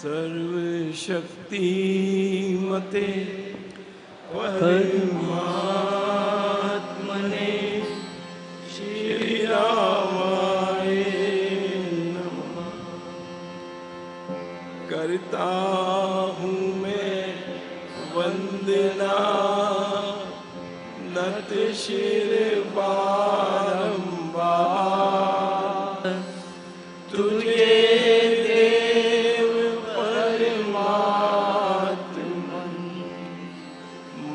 सर्वशक्तिमते परमात्मने श्री रामाय नमः। करता हूँ मैं वंदना नत शिर बारंबार तुझे देव परमात्मन।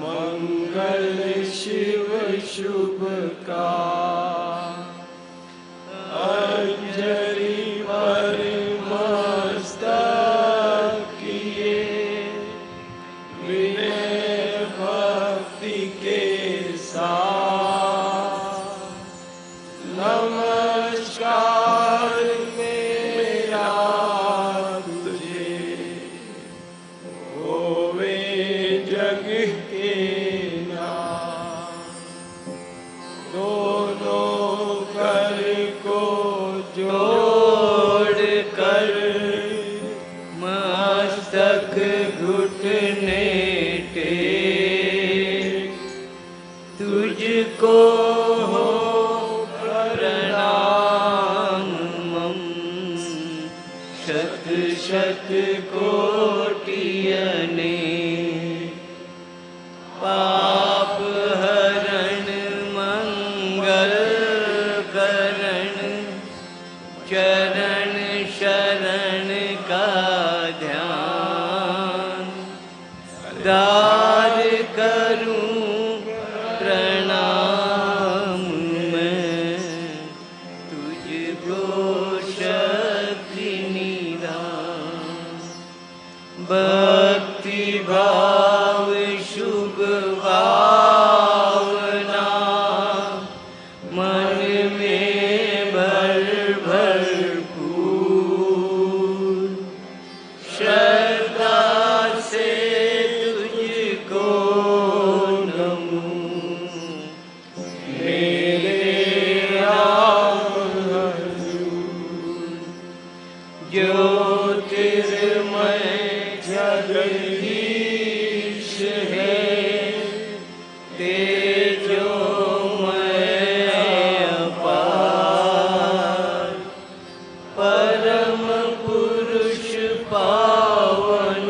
मंगल शिव शुभ का अंजलि पर मस्तक किए विनय भक्ति के साथ। नमस्कार मेरा तुझे होवे जग के नाथ। दोनों कर को जोड़ कर मस्तक घुटने टेक तुझको हो प्रणाम मम। शत शत कोटि अनेक पाप हरण मंगल करण चरण शरण का ध्यान। दार करूं प्रणाम मैं तुझको शक्ति निधान। भक्ति भाव शुभ भावना मन में भर भरपूर। श्रद्धा से तुझको नमूं मेरे राम हजूर। ज्योतिर्मय जगदीश है तेजोमय अपार। परम पुरुष पावन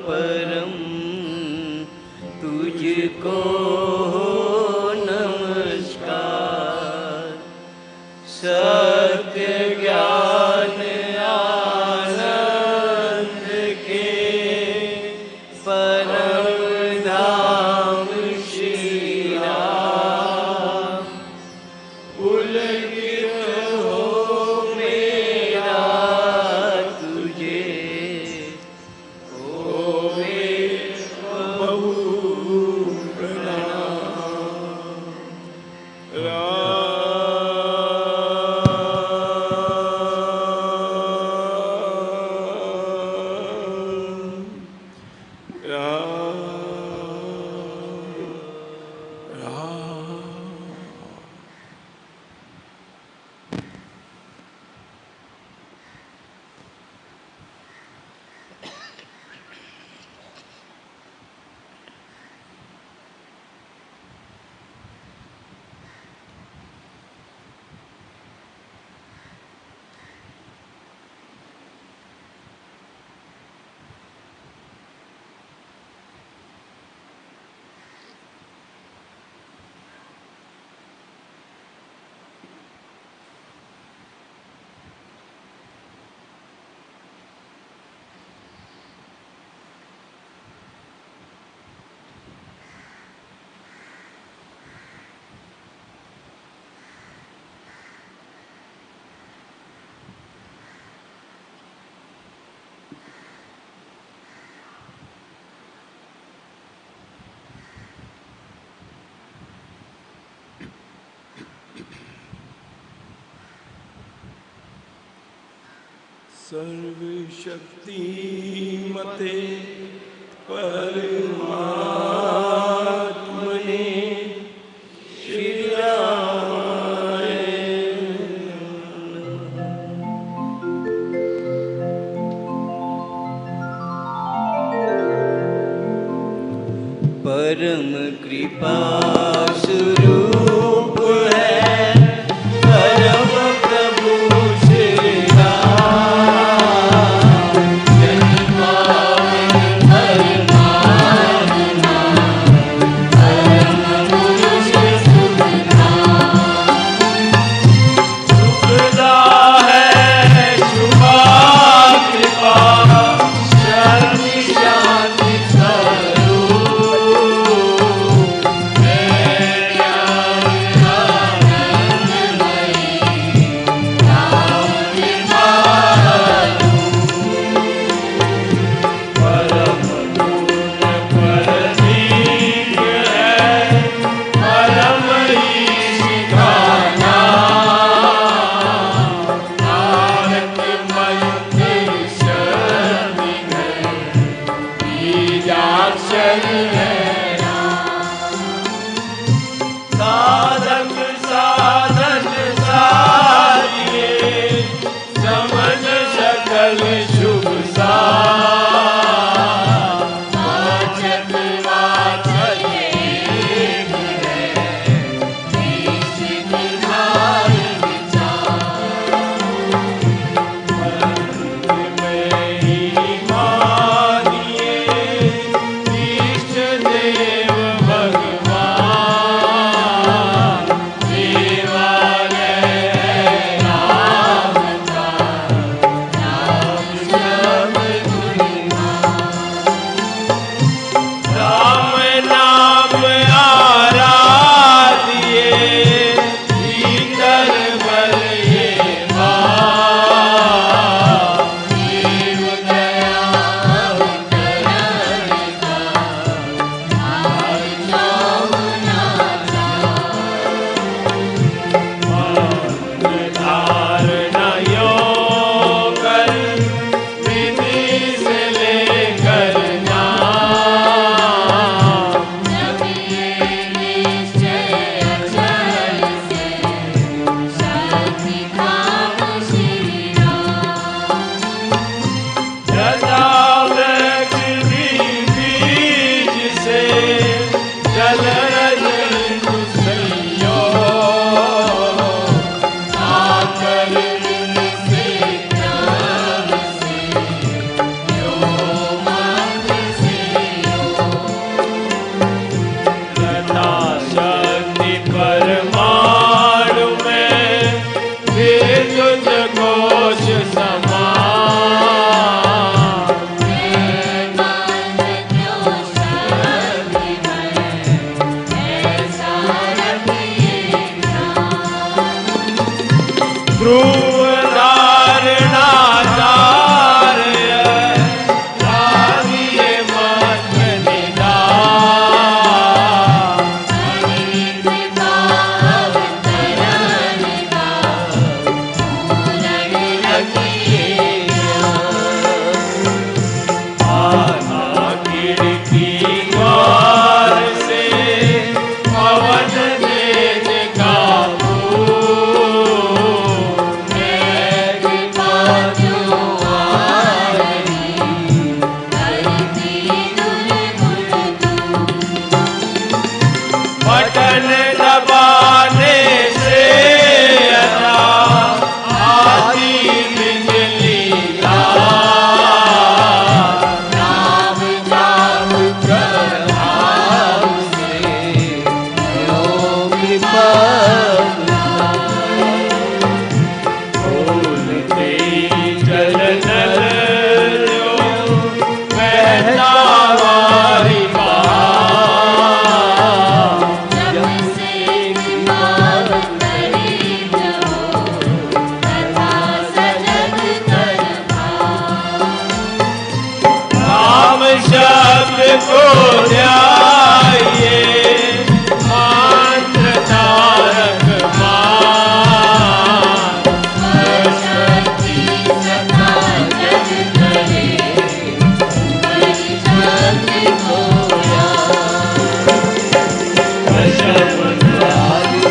परम तुझको नमस्कार। सत्य ज्ञान आनंद के परम धाम श्री राम। पुलकित हो मेरा तुझे होवे बहु प्रणाम। सर्वशक्तिमते परमात्मने श्री रामाय नमः। परम कृपा स्वरूप है परम प्रभु श्री राम। जन्मावे परमात्मा परम पुरुष सुखदा है शुभा कृपा शरणि शांति साधक साधन सारिये समझ सकल शुभ वाचक वाचक एक है निश्चित धार विचार में ही मानिए इष्ट देव भगवान देवालय राम का नाम सब राम नाम आराधिए भीतर बल ये देव दया अवतरण का धारणा योग विधि से लेकर बीज से जल आकर से क्रम से यो मंत्र से यथा शक्ति परमाणु में विद्युत कोश ध्रुव धारणा धार्य रागिए मत आना खिड़की द्वार से पवन तेज का बटन दबाने से आती बिजली नाम जाप प्रभाव से यो कृपा बोलते जल नल जो बहता वारी शब्द को ध्याइए मंत्र तारक मान शक्ति सदा जग करे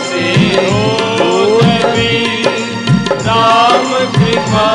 से राम कृपा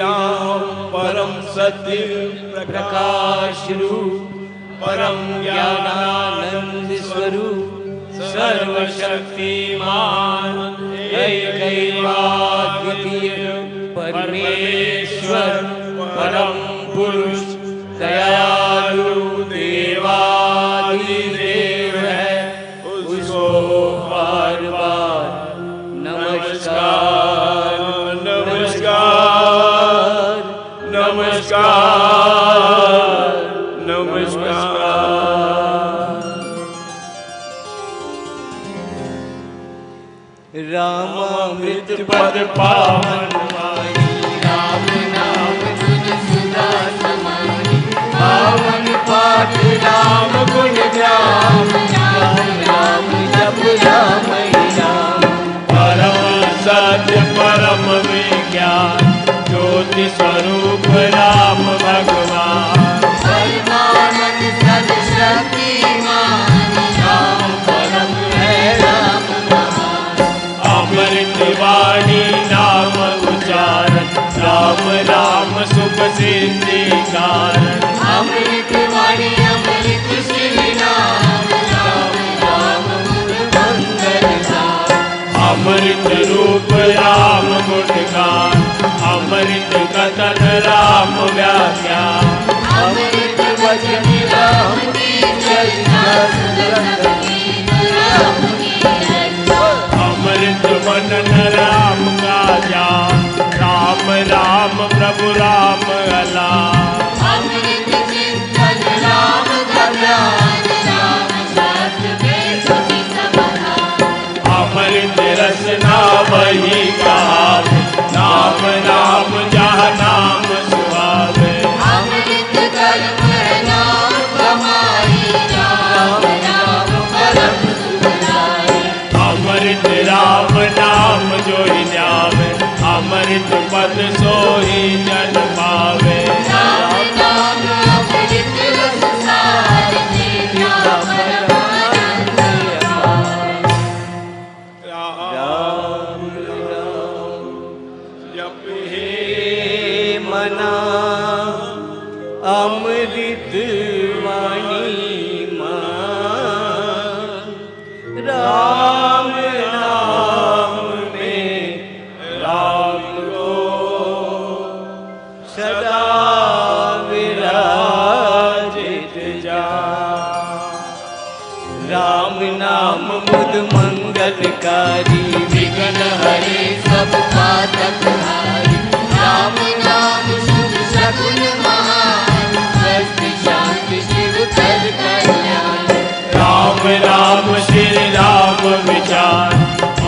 नाम परम सत्य प्रकाश रूप परम ज्ञानानंद स्वरूप सर्वशक्तिमान ऐकैवाद्वितीय परमेश्वर परम पुरुष दयालु देवादिदेव है, उसको बार बार नमस्कार नमस्कार नमस्कार नमस्कार। रामामृत पद पावन वाणी राम नाम तुझ सुधा समानी पावन पाठ राम गुण ध्यान राम राम जप राम राम। परम सत्य परम विज्ञान ज्योति स्वरूप राम भगवान परमानंद सर्वशक्तिमान राम परम है राम महान। अमृत वाणी नाम उच्चारण राम राम सुख सिद्धि कारण अमृत वाणी अमृत श्री राम राम राम मंगल धाम। अमृत रूप राम गुणगान अमृत कथन राम व्याख्यान अमृत वचन राम की चर्चा अमृत वर्णन राम का जान राम राम प्रभु राम अला अमृत चिंतन राम का ज्ञान राम शास्त्र में सुखी समाधान। अमृत रसना वही कहावे राम राम जहाँ नाम सुहावे अमृत कर्म नाम कमाई राम राम परम सुखदाई। अमृत राम नाम जो ही न्यावे अमृत पद सोही जन पावे राम नाम अमृत रस सार राम राम राम राम जप हे मना अमृत वाणी मान राम नाम में राम को सदा विराजित जा। राम नाम मुद मंगलकारी विघ्न हरे सब पातक हारी राम नाम शुभ शकुन महान सृष्टि शांति शिव कर कल्याण। राम राम श्री राम विचार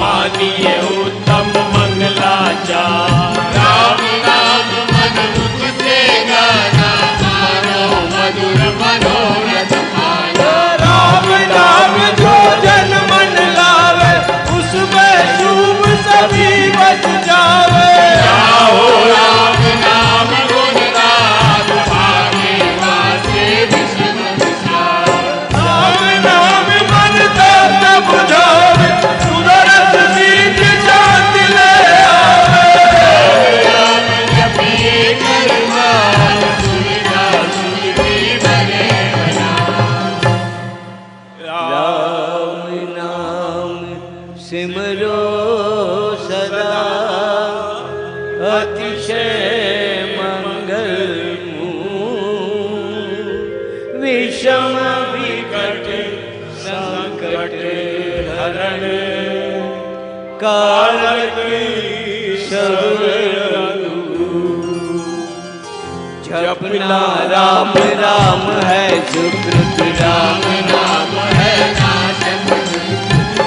मानिए उत्तम मंगलाचार राम नाम मन मुख से गाना मानो मधुर मनोरथ पाना। राम नाम जो जन मन लावे उसमें शुभ सभी बच जावे जाओ राम नाम गुण गान भागे वासे विष्णु विचार। राम नाम मन तब बुझावे सुरत सीख शांति ले आवे राम जपिए करवान सुविधा सुखी बने बना। राम नाम सिमरो सदा अतिशय मंगल विषम विकट संकट हरण कारक सर्व जपना राम राम है सुकृत राम नाम है नाशक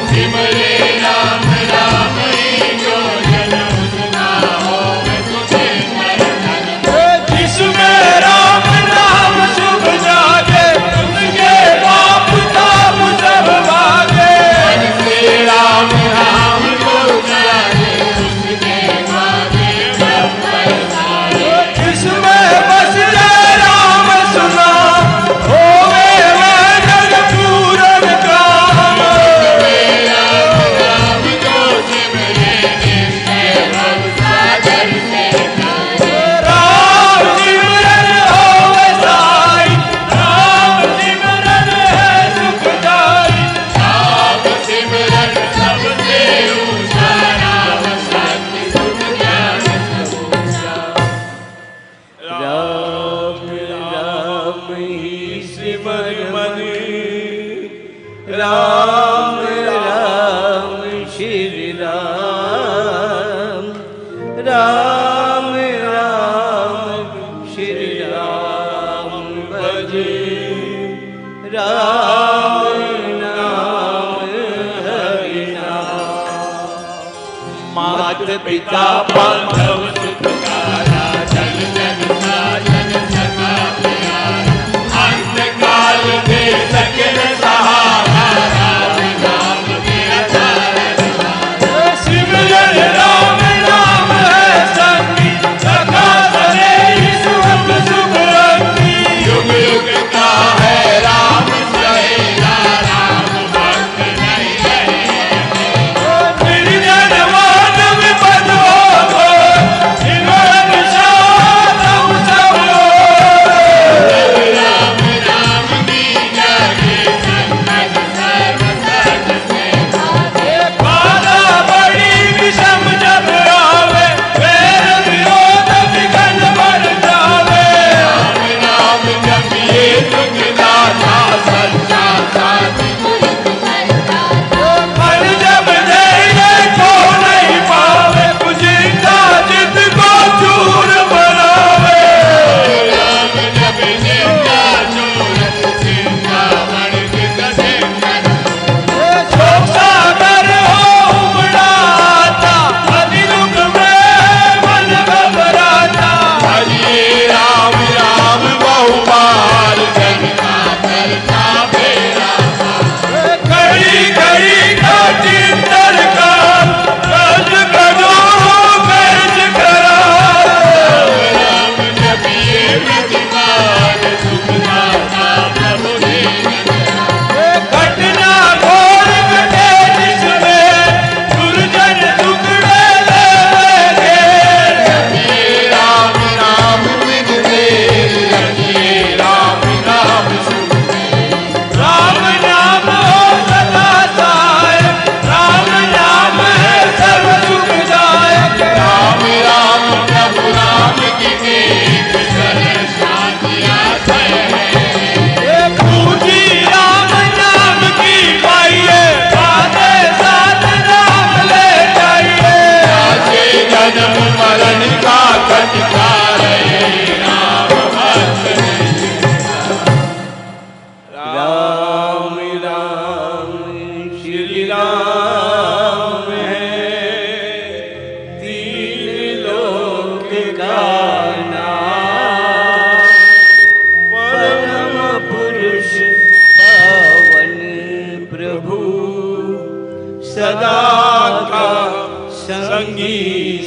सिमरे राम राम ही जो जन उसका होवे तुझे मरण। जिसमें राम नाम शुभ जागे उसके पाप ताप सब भागे राम नाम को जागे उसके भागे सब पैसारे। जिसमें बस जाए राम सुना होवे वह जग पिता बांधव सुख तारा, जन जन साजन सखा प्यारा, अंत काल दे सकल सहारा, राम नाम के आधार। सिमरन राम नाम है संगी, सखा सने सुख सुख अंगी, युग युग का है राम सहेला, राम भक्त नहीं रहेगा। निर्जन मानव पद हो, निर्मल शांतम सब लोग। राम नाम की जगे संकट सर्व सज से भागे, बाधा बड़ी विषम जब आवे, वैर विरोध विघ्न बढ़ जावे। राम नाम जपिए सुख दाता, सच्चा साथ पर जब जाए को नहीं पावे, पुजिंदा जित को चूर बनावे। राम जब जिंदा चूर, जिंदा बन जिंदा शोक सागर हो उमड़ाता, अति दुख में मन घबराता। भजिए राम राम बहु बार, जन का करता फेरा। घड़ी घड़ी का चिंतन काल, कर्ज करो कर्ज करा। राम जपिए प्रतिमान, सुख दाता प्रभु दीन। घटना घोर घटे जिसमें, दुर्जन दुखड़े लेवे। जपिए राम नाम बिन देर, रखिए राम नाम सुख। राम नाम हो सदा सहायक, राम नाम है सर्व सुखदायक। राम राम प्रभु राम की टेक, शरण शांति आश्रय है। पूजी राम नाम की पाइए, बाते साथ राम ले जाइए। आजे जन्म मरण का कटकार है, राम भक्त नहीं। राम राम श्री राम है, तीन लोक का नाम। परम पुरुष पावन प्रभु, सदा का संगी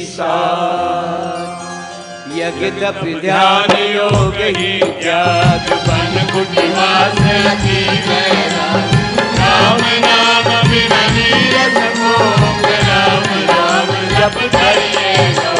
साथ। यज्ञ तप ध्यान योग ही त्याग, बन कुटिवास की गैरा। राम नाम बिन नीरस भोग, राम नाम जप धरिए गो।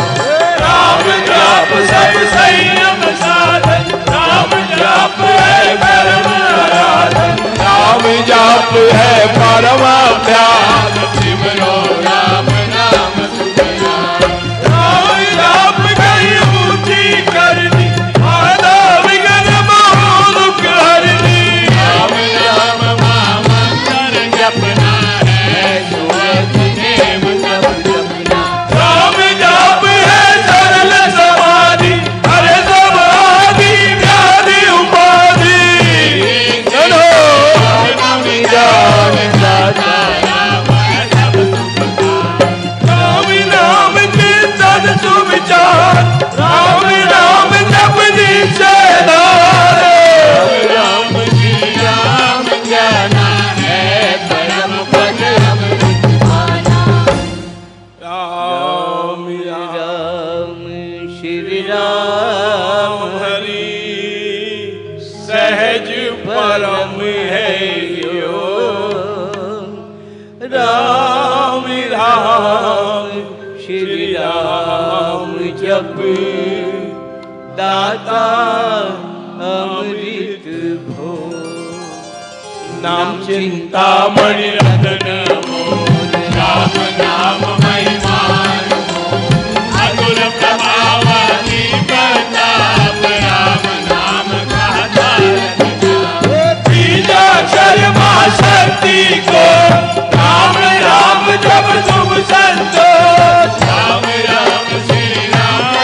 राम जाप सब संयम साधन, राम जाप है परम आराधन। राम जाप है परम अभ्यास, सिमरो राम नाम सुख नाम। राम जाप कई ऊंची करनी, बाधा विघ्न बहु दुख हरनी। राम नाम महामंत्र जपना है, सूरज देव सब जपना। राम जाप है सरल समाधि, हरे सब आदि व्याधि उपाधि। चलो राम जान दाता, राम है सब सुखदाता। राम नाम कीर्तन सुविचार, राम नाम जप निश्चयदार। राम जी राम जाना है, परम पद हम पाना। राम राम श्री राम हरि, सहज परम है यो। राम राम श्री राम जप, दाता अमृत भो। नाम चिंतामणि रतन मोल, राम नाम महिमान हो। अतुल प्रभाव दीप ताप, राम नाम कहता बीजाक्षर मां शक्ति को। राम राम जप शुभ संतोष, राम राम श्री राम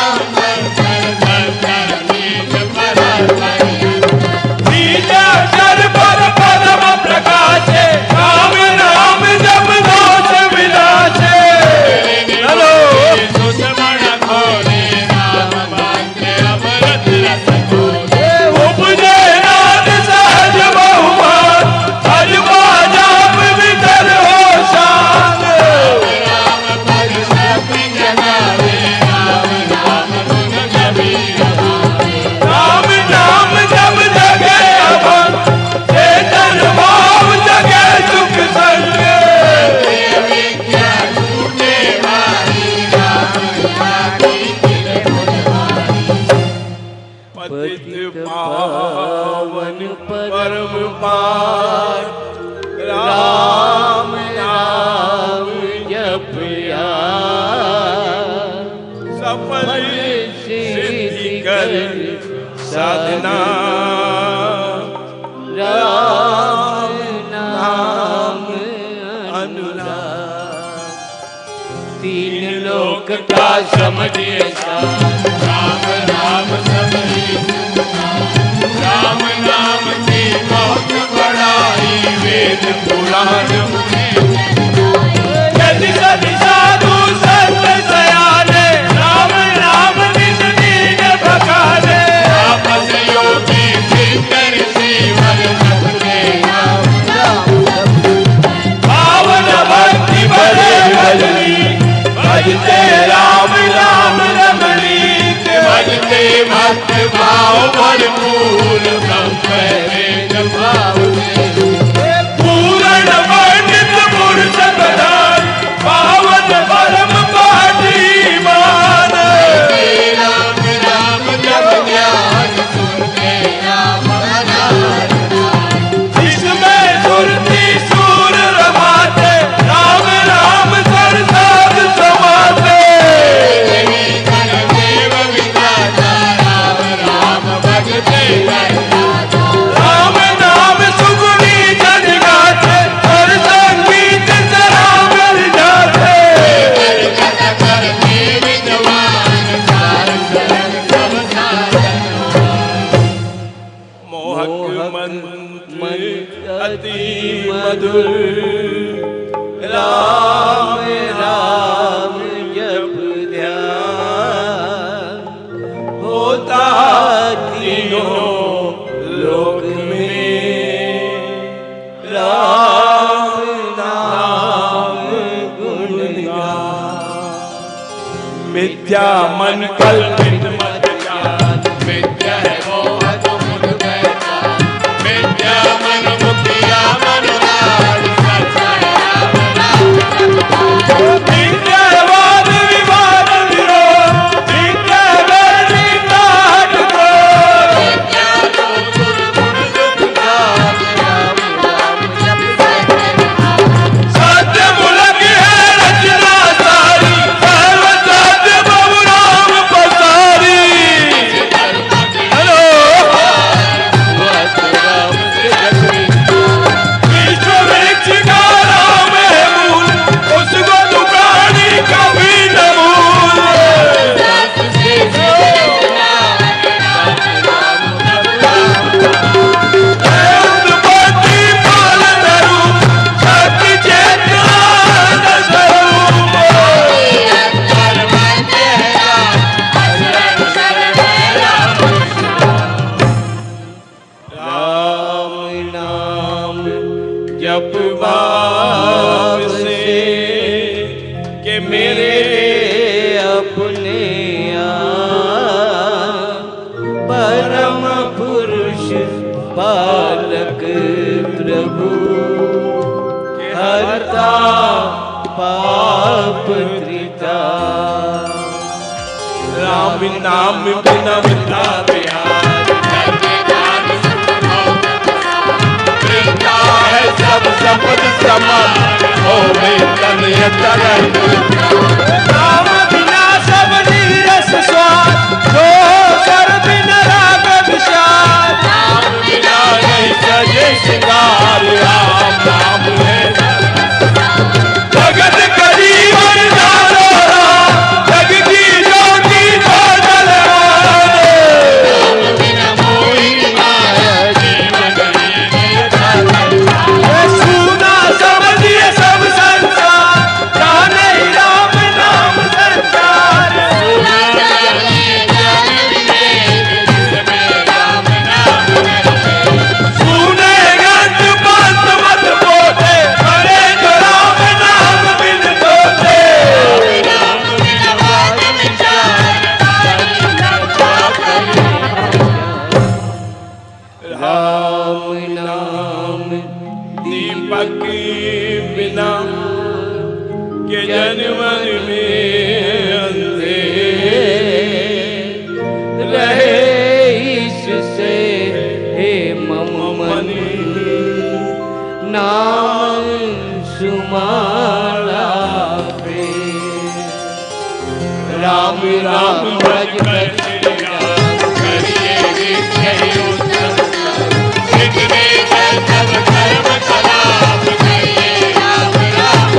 बीजाक्षर पर परम प्रकाशे। राम नाम जप दोष विनाशे। पतित पावन परम पार राम नाम जपया सफल सिद्धि कर साधना राम नाम अनुराग तीन लोक का समझिए राम नाम समझी राम नाम की बहुत बड़ाई वेद पुराण यदि सभी साधु संत सयाने राम नाम निज दीन भगाने आपस योगी मिलकर सेवन करते पावन भक्ति भरे भजनी भजते राम राम रमणीक भजते भक्त भाव भरपूर ब्रह्म वेद भाव पूर्ण पंडित पुरुष प्रधान पावन परम पाठी मान राम राम जप ज्ञान सुनते राम जिसमें सुरती सूर रमाते राम राम सर साध समाते देव विधाता राम राम भगते राम नाम सुगुनी जन गाते और संगीत सरावर जाते करते विद्वान सार सरल सब मोहक मंत्र अति मधुर राम राम जप ध्यान होता तीनों लोक में राम नाम गुणगान मिथ्या मन कल्पित मत ज्ञान मिथ्या है मोह तुम कहता मिथ्या मन मुखिया मन लाल सच्चा है राम मिथ्या है वाद विवाद विरोध मिथ्या है वेदी नाट को मिथ्या तो दुर्गुण दुख राम राम जप सत्य मुलक है रचना सारी सर्व सत्य बहु राम पसारी हेलो विश्व वृक्ष का राम है मूल उसको दुकानी कभी न भूल उत्पत्ति पाल धरू शक्ति चेतना स्वरूप राम नाम जप भाव से के मेरे अपने आप परम पुरुष बालक प्रभु हरता पाप त्रिता राम नाम बिना मिलता प्यार मिलता है सब संपद समान हो तन राम बिना सब नीरस स्वाद जो कर बिना राग विषाद राम बिना नहीं सजे श्रृंगार राम नाम है जगत करी और जानो राम जग की ज्योति जो जलवान बिना मोही माया जीवन सुना समझिए सब संसार जाने ही राम राम भज कर श्री राम करिए नित्य ही उत्तम जितने जल सब कर्म कलाप करिए राम राम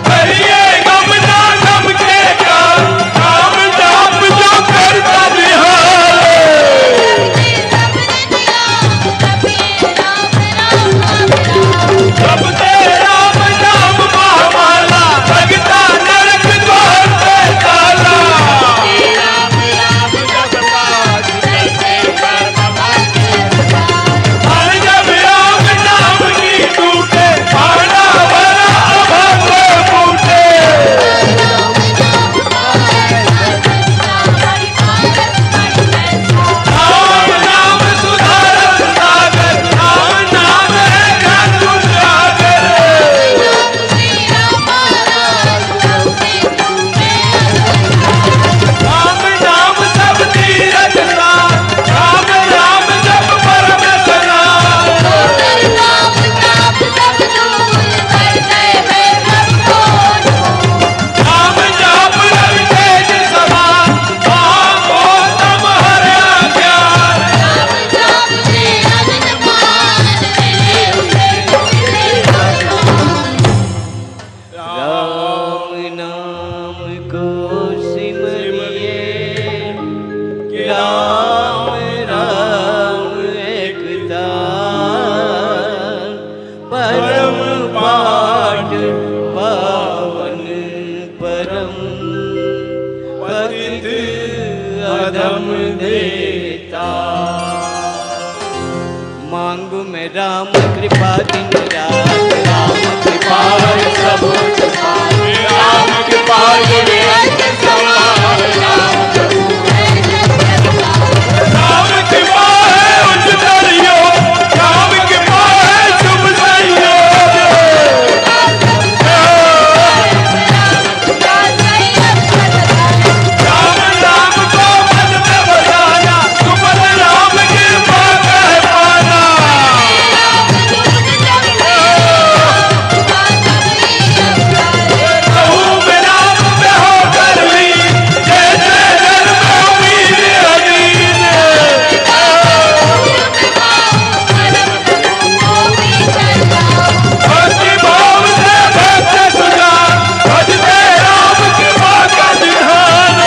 करिए गम ना गम के काम राम जाप जो करता जब ते राम नाम महामाला भगता नरक द्वार पे ताला राम राम जब पाठ करते कर्म और जब राम नाम की टूटे पाना भरा अभंग फूटे राम नाम सुधारक सागर राम नाम है ज्ञान सागर राम नाम सब तीरथ सार राम राम जप परम सनार राम जाप रवि तेज समान राम गौतम हरया ज्ञान राम नाम को सिमरिए राम राम एक दान परम पाठ पावन परम पतित अधम देता मांगू मैं राम कृपा दिन रात राम कृपा सब राम कृपा गुण अंत समान राम कृपा है उच्च दरियो राम कृपा है शुभ संयोग राम नाम को मन में बसाना सुमन राम कृपा कह पाना कहूँ मैं राम में हो कर ली जैसे जल में उम्मीद अजीत भक्ति भाव से भक्त सुजान भजते राम कृपा का ध्यान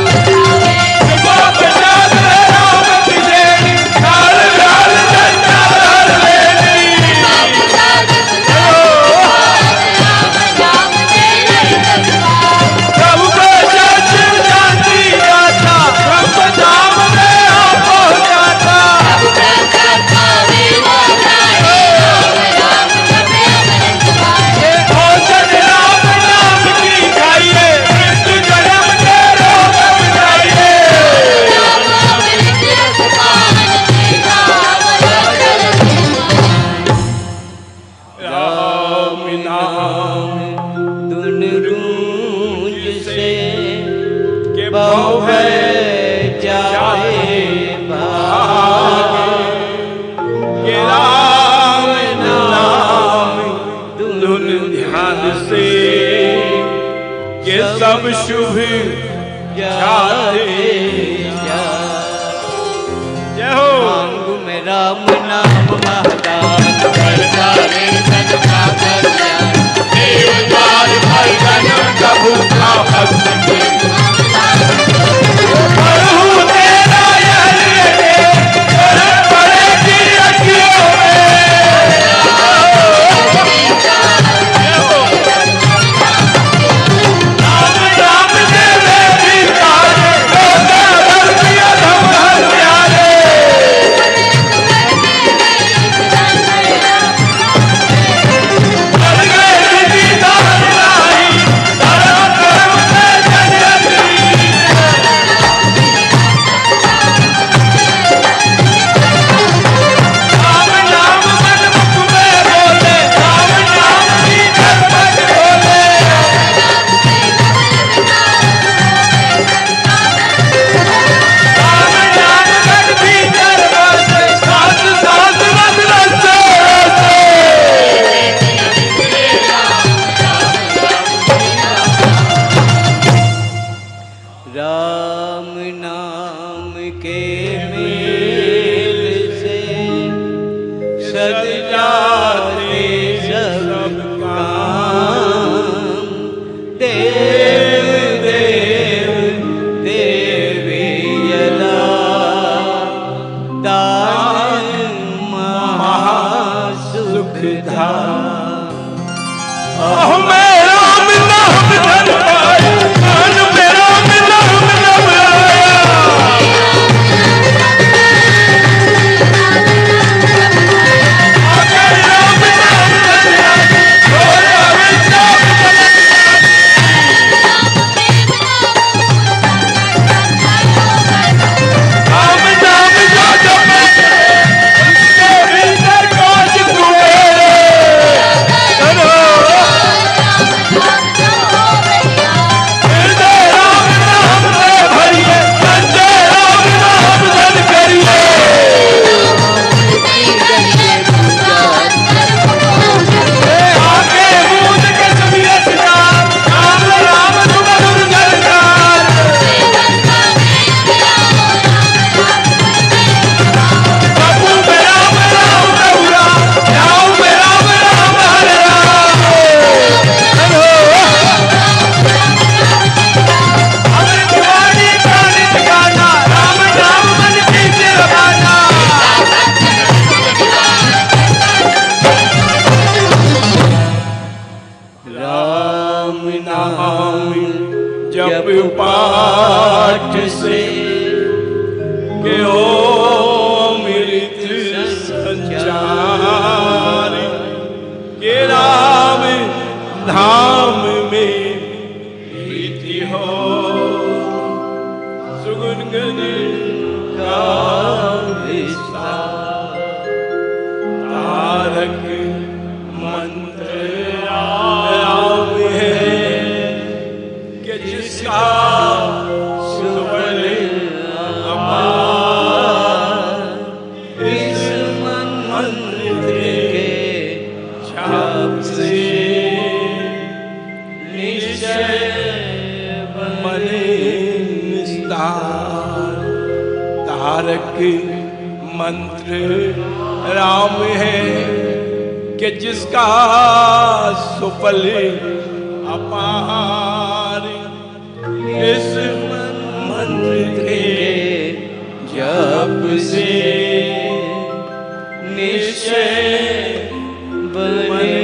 कृपा प्रसाद है राम की देनी काल व्याल चंदा हर लेनी प्रभु को शिव शांति दाता ब्रह्म धाम में आप पहुंचाता भोजन राम नाम की खाइए मृत्यु जन्म के रोग मिटाइए राम नाम धुन गूंज से के बहु जाए भागे ये राम नाम धुन ध्यान से ये सब शुभ जाते जय हो मांगू मैं राम नाम महादान करता रे सदा कल्याण देव द्वार फल जन्म प्रभु का भक्त प्रभु तेरा यह लेने चरण पड़ेगी अखियों में राम राम से मेरी तारे रोजा भर दिया धम हर प्यारे नाम जप पाठ से के हो अमृत संचार के राम धाम में प्रीति हो सुगुन गण का विस्तार तारक मंत्र राम है कि जिसका सुबल अपार इस मंत्र के जाप से निश्चय बने निस्तार तारक मंत्र राम है कि जिसका सुफल अपार इस मंत्र के जप से निश्चय बने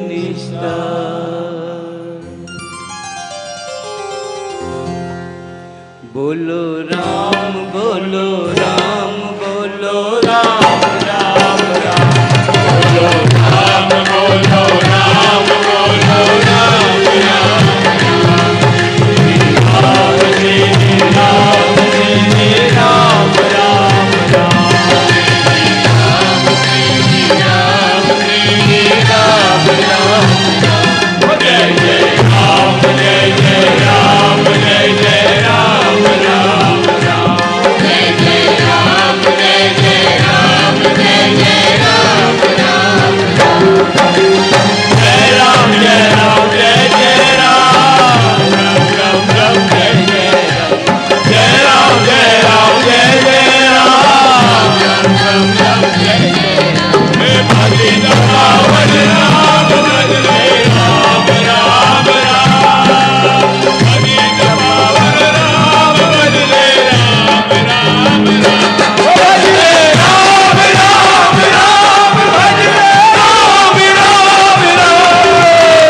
निस्तार। बोलो राम बोलो राम बोलो राम राम राम बोलो राम बोलो राम बोलो राम राम राम श्री राम श्री राम राम राम श्री राम श्री राम राम जय जय राम जय जय राम जय जय राम राम राम जय जय राम जय जय राम जय जय राम राम जय राम जय राम जय जय राम राम राम राम जय जय राम जय राम जय जय राम राम राम राम जय जय हे भजि पावन राम भजले राम राम राम भजि पावन राम भजले राम राम राम भजले राम राम राम भजले राम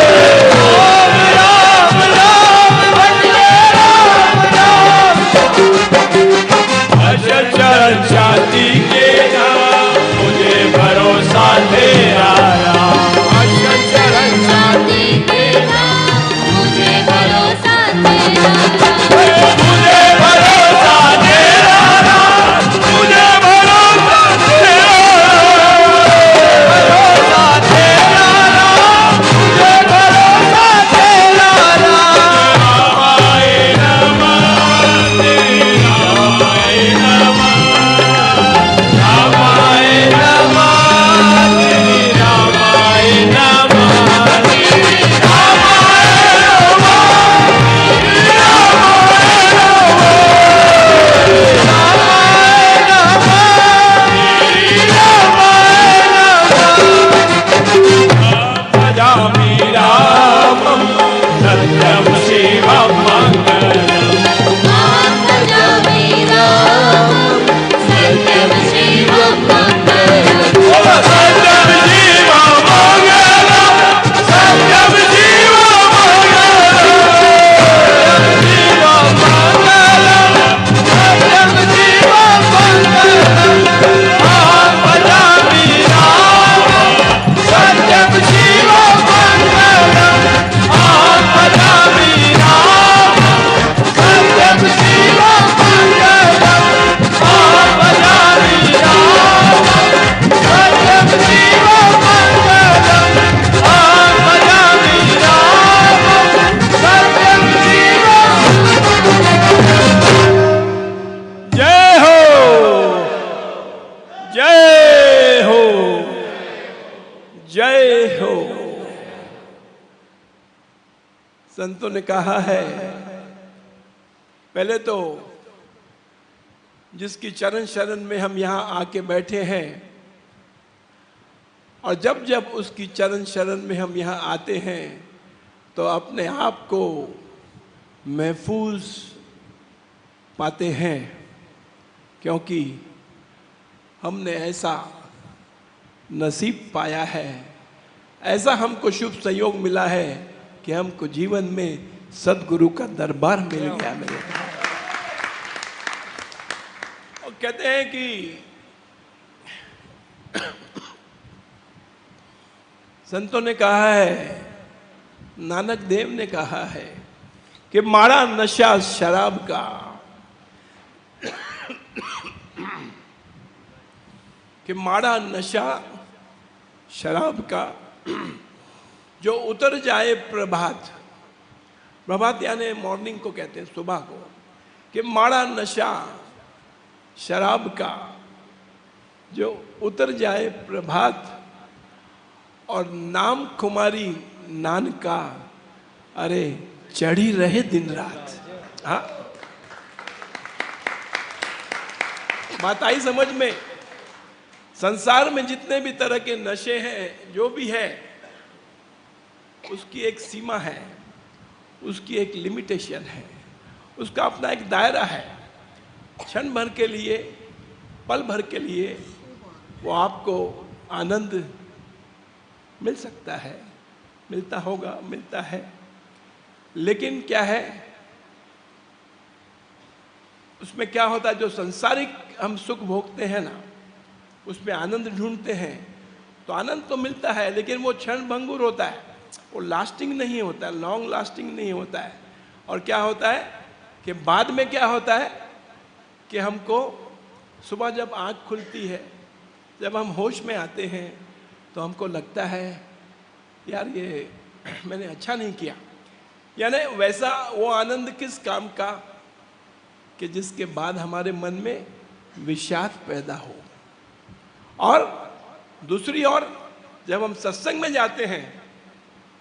राम राम राम भजले राम राम अशर चरण शांति के नाम मुझे भरोसा तेरा राम अशर चरण शांति के नाम मुझे भरोसा तेरा राम मुझे भरोसा तेरा राम मुझे भरोसा तेरा भरोसा तेरा राम मुझे भरोसा तेरा राम रामाय नमः रामाय नमः रामाय नमः रामाय नमः भजामि रामं सत्यं शिवं मंगलम् भजामि रामं सत्यं शिवं मंगलम् सत्यं शिवं मंगलम् सत्यं शिवं मंगलम् शिवं मंगलम् सत्यं शिवं मंगलम् अहं भजामि रामं सत्यं शिवं मंगलम् अहं भजामि रामं सत्यं शिवं मंगलम् अहं भजामि रामं सत्यं शिवं मंगलम् अहं भजामि रामं सत्यं शिवं जय हो जय हो जय हो। संतों ने कहा है पहले तो जिसकी चरण शरण में हम यहाँ आके बैठे हैं और जब जब उसकी चरण शरण में हम यहाँ आते हैं तो अपने आप को महफूज पाते हैं, क्योंकि हमने ऐसा नसीब पाया है, ऐसा हमको शुभ संयोग मिला है कि हमको जीवन में सदगुरु का दरबार मिल गया मेरे भाई। और कहते हैं कि संतों ने कहा है, नानक देव ने कहा है कि माड़ा नशा शराब का, कि माड़ा नशा शराब का जो उतर जाए प्रभात, प्रभात यानी मॉर्निंग को कहते हैं, सुबह को, कि माड़ा नशा शराब का जो उतर जाए प्रभात, और नाम कुमारी नान का अरे चढ़ी रहे दिन रात। हाँ, बात आई समझ में? संसार में जितने भी तरह के नशे हैं, जो भी है, उसकी एक सीमा है, उसकी एक लिमिटेशन है, उसका अपना एक दायरा है। क्षण भर के लिए, पल भर के लिए वो आपको आनंद मिल सकता है, मिलता होगा, मिलता है, लेकिन क्या है उसमें क्या होता है, जो संसारिक हम सुख भोगते हैं ना, उसमें आनंद ढूंढते हैं, तो आनंद तो मिलता है, लेकिन वो क्षण भंगुर होता है, वो लास्टिंग नहीं होता है, लॉन्ग लास्टिंग नहीं होता है। और क्या होता है कि बाद में क्या होता है कि हमको सुबह जब आँख खुलती है, जब हम होश में आते हैं, तो हमको लगता है यार ये मैंने अच्छा नहीं किया। यानी वैसा वो आनंद किस काम का कि जिसके बाद हमारे मन में विषाद पैदा हो। और दूसरी ओर जब हम सत्संग में जाते हैं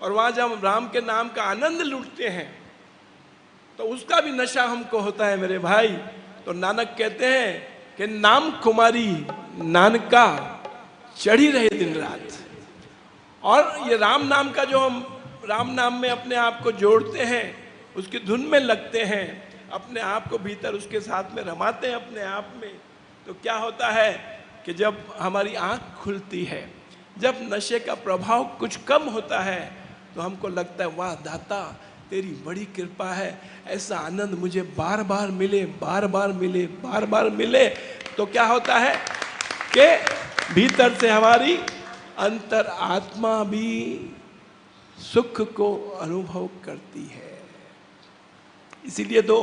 और वहाँ जब हम राम के नाम का आनंद लूटते हैं, तो उसका भी नशा हमको होता है मेरे भाई। तो नानक कहते हैं कि नाम कुमारी नानका चढ़ी रहे दिन रात। और ये राम नाम का जो हम राम नाम में अपने आप को जोड़ते हैं, उसकी धुन में लगते हैं, अपने आप को भीतर उसके साथ में रमाते हैं अपने आप में, तो क्या होता है कि जब हमारी आँख खुलती है, जब नशे का प्रभाव कुछ कम होता है, तो हमको लगता है वाह दाता तेरी बड़ी कृपा है, ऐसा आनंद मुझे बार बार मिले, बार बार मिले, बार बार मिले। तो क्या होता है कि भीतर से हमारी अंतर आत्मा भी सुख को अनुभव करती है। इसीलिए तो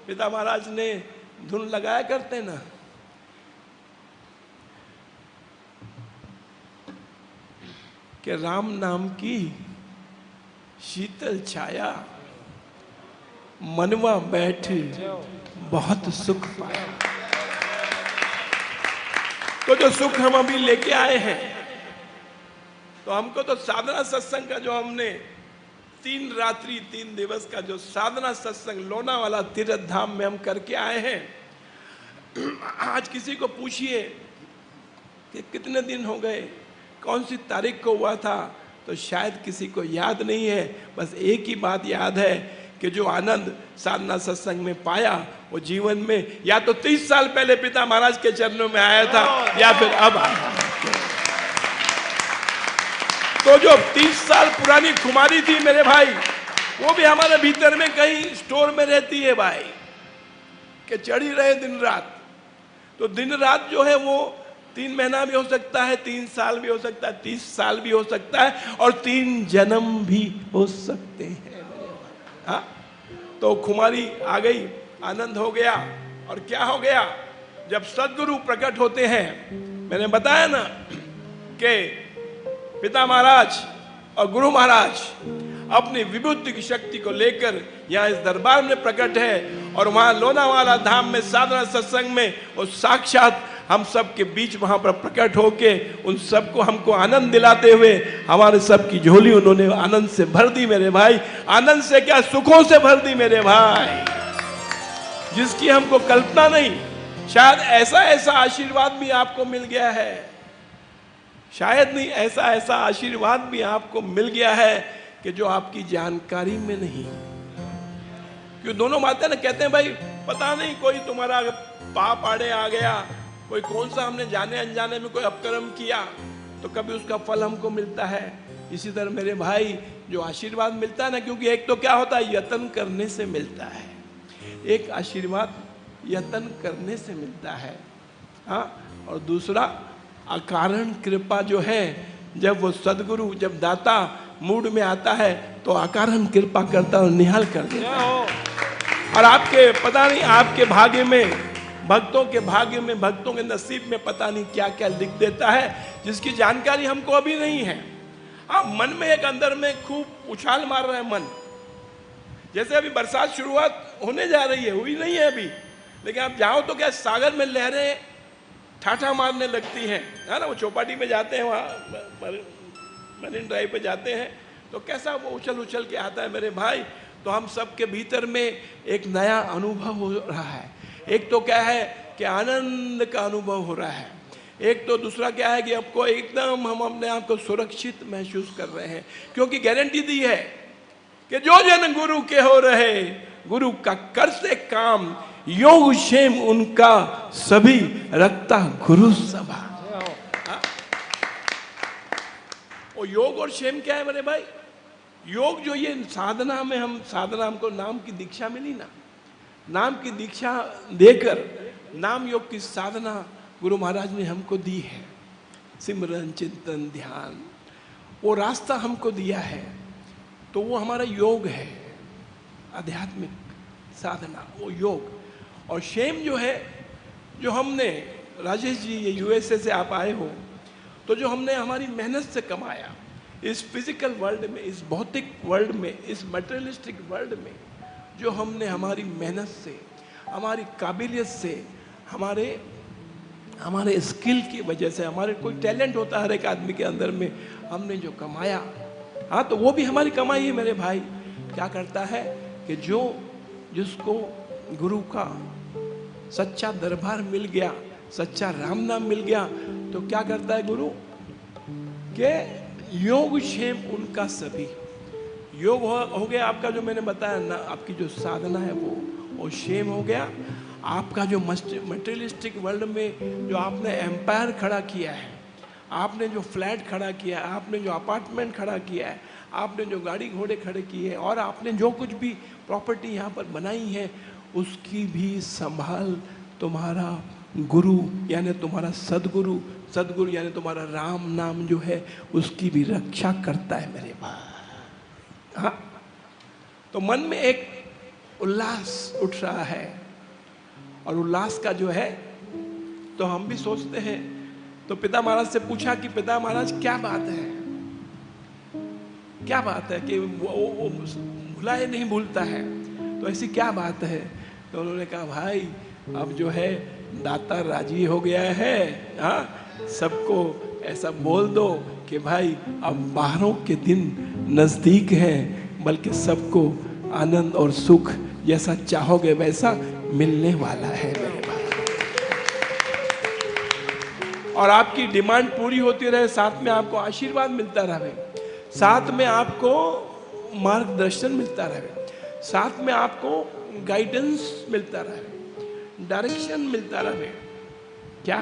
पिता महाराज ने धुन लगाया करते ना, कि राम नाम की शीतल छाया मनवा बैठ बहुत सुख पाया। तो जो सुख हम अभी लेके आए हैं, तो हमको तो साधना सत्संग का जो हमने 3 रात्रि 3 दिवस का जो साधना सत्संग लोनावाला तीर्थ धाम में हम करके आए हैं, आज किसी को पूछिए कि कितने दिन हो गए, कौन सी तारीख को हुआ था, तो शायद किसी को याद नहीं है। बस एक ही बात याद है कि जो आनंद साधना सत्संग में पाया, वो जीवन में या तो 30 साल पहले पिता महाराज के चरणों में आया था, या फिर अब आया। तो जो 30 साल पुरानी कुमारी थी मेरे भाई, वो भी हमारे भीतर में कहीं स्टोर में रहती है भाई, कि चढ़ी रहे दिन रात। तो दिन रात जो है वो 3 महीना भी हो सकता है, 3 साल भी हो सकता है, 30 साल भी हो सकता है, और 3 जन्म भी हो सकते हैं। हाँ, तो कुमारी आ गई, आनंद हो गया। और क्या हो गया, जब सदगुरु प्रकट होते हैं, मैंने बताया ना कि पिता महाराज और गुरु महाराज अपनी विभूति की शक्ति को लेकर यहाँ इस दरबार में प्रकट है, और वहाँ लोनावाला धाम में साधना सत्संग में वो साक्षात हम सब के बीच वहाँ पर प्रकट होके उन सबको हमको आनंद दिलाते हुए हमारे सब की झोली उन्होंने आनंद से भर दी मेरे भाई। आनंद से क्या, सुखों से भर दी मेरे भाई, जिसकी हमको कल्पना नहीं। शायद ऐसा ऐसा आशीर्वाद भी आपको मिल गया है, शायद नहीं, ऐसा ऐसा आशीर्वाद भी आपको मिल गया है कि जो आपकी जानकारी में नहीं। क्यों दोनों बातें ना कहते हैं भाई, पता नहीं कोई तुम्हारा पाप आड़े आ गया, कोई कौन सा हमने जाने अनजाने में कोई अपकर्म किया, तो कभी उसका फल हमको मिलता है, इसी तरह मेरे भाई जो आशीर्वाद मिलता है ना, क्योंकि एक तो क्या होता है, यत्न करने से मिलता है, एक आशीर्वाद यत्न करने से मिलता है, हाँ। और दूसरा अकारण कृपा जो है, जब वो सदगुरु, जब दाता मूड में आता है तो अकारण कृपा करता है और निहाल कर देता है। और आपके पता नहीं, आपके भाग्य में, भक्तों के भाग्य में, भक्तों के नसीब में पता नहीं क्या क्या लिख देता है, जिसकी जानकारी हमको अभी नहीं है। हाँ, मन में एक अंदर में खूब उछाल मार रहा है मन, जैसे अभी बरसात शुरुआत होने जा रही है, हुई नहीं है अभी, लेकिन आप जाओ तो क्या सागर में लहरें ठाठा मारने लगती हैं, है ना। वो चौपाटी में जाते हैं, वहाँ मरीन ड्राइव पे जाते हैं, तो कैसा वो उछल उछल के आता है मेरे भाई। तो हम सब के भीतर में एक नया अनुभव हो रहा है। एक तो क्या है कि आनंद का अनुभव हो रहा है, एक तो दूसरा क्या है कि आपको एकदम हम अपने आप को सुरक्षित महसूस कर रहे हैं, क्योंकि गारंटी दी है कि जो जन गुरु के हो रहे, गुरु का कर से काम, योग क्षेम उनका सभी, रखता गुरु सभा। और योग और क्षेम क्या है मेरे भाई? योग जो ये साधना में, हम साधना, हमको नाम की दीक्षा मिली ना, नाम की दीक्षा देकर नाम योग की साधना गुरु महाराज ने हमको दी है। सिमरन, चिंतन, ध्यान, वो रास्ता हमको दिया है, तो वो हमारा योग है, आध्यात्मिक साधना, वो योग। और क्षेम जो है, जो हमने, राजेश जी ये यूएसए से आप आए हो, तो जो हमने हमारी मेहनत से कमाया, इस फिजिकल वर्ल्ड में, इस भौतिक वर्ल्ड में, इस मटेरियलिस्टिक वर्ल्ड में, जो हमने हमारी मेहनत से, हमारी काबिलियत से, हमारे स्किल की वजह से, हमारे कोई टैलेंट होता है हर एक आदमी के अंदर में, हमने जो कमाया, हाँ, तो वो भी हमारी कमाई है मेरे भाई। क्या करता है कि जिसको गुरु का सच्चा दरबार मिल गया, सच्चा राम नाम मिल गया, तो क्या करता है गुरु के योग क्षेम उनका सभी। योग हो गया आपका, जो मैंने बताया ना, आपकी जो साधना है वो, और क्षेम हो गया आपका जो मटेरियलिस्टिक वर्ल्ड में जो आपने एम्पायर खड़ा किया है, आपने जो फ्लैट खड़ा किया है, आपने जो अपार्टमेंट खड़ा किया है, आपने जो गाड़ी घोड़े खड़े किए हैं, और आपने जो कुछ भी प्रॉपर्टी यहाँ पर बनाई है, उसकी भी संभाल तुम्हारा गुरु यानी तुम्हारा सदगुरु, सदगुरु यानी तुम्हारा राम नाम जो है, उसकी भी रक्षा करता है मेरे भाई। हाँ, तो मन में एक उल्लास उठ रहा है, और उल्लास का जो है, तो हम भी सोचते हैं, तो पिता महाराज से पूछा कि पिता महाराज क्या बात है, क्या बात है कि वो भुलाए नहीं भूलता है, तो ऐसी क्या बात है? तो उन्होंने कहा भाई अब जो है दाता राजी हो गया है, हाँ, सबको ऐसा बोल दो कि भाई अब बाहरों के दिन नजदीक हैं, बल्कि सबको आनंद और सुख जैसा चाहोगे वैसा मिलने वाला है मेरे भाई। और आपकी डिमांड पूरी होती रहे, साथ में आपको आशीर्वाद मिलता रहे, साथ में आपको मार्गदर्शन मिलता रहे, साथ में आपको गाइडेंस मिलता रहे, डायरेक्शन मिलता रहे। क्या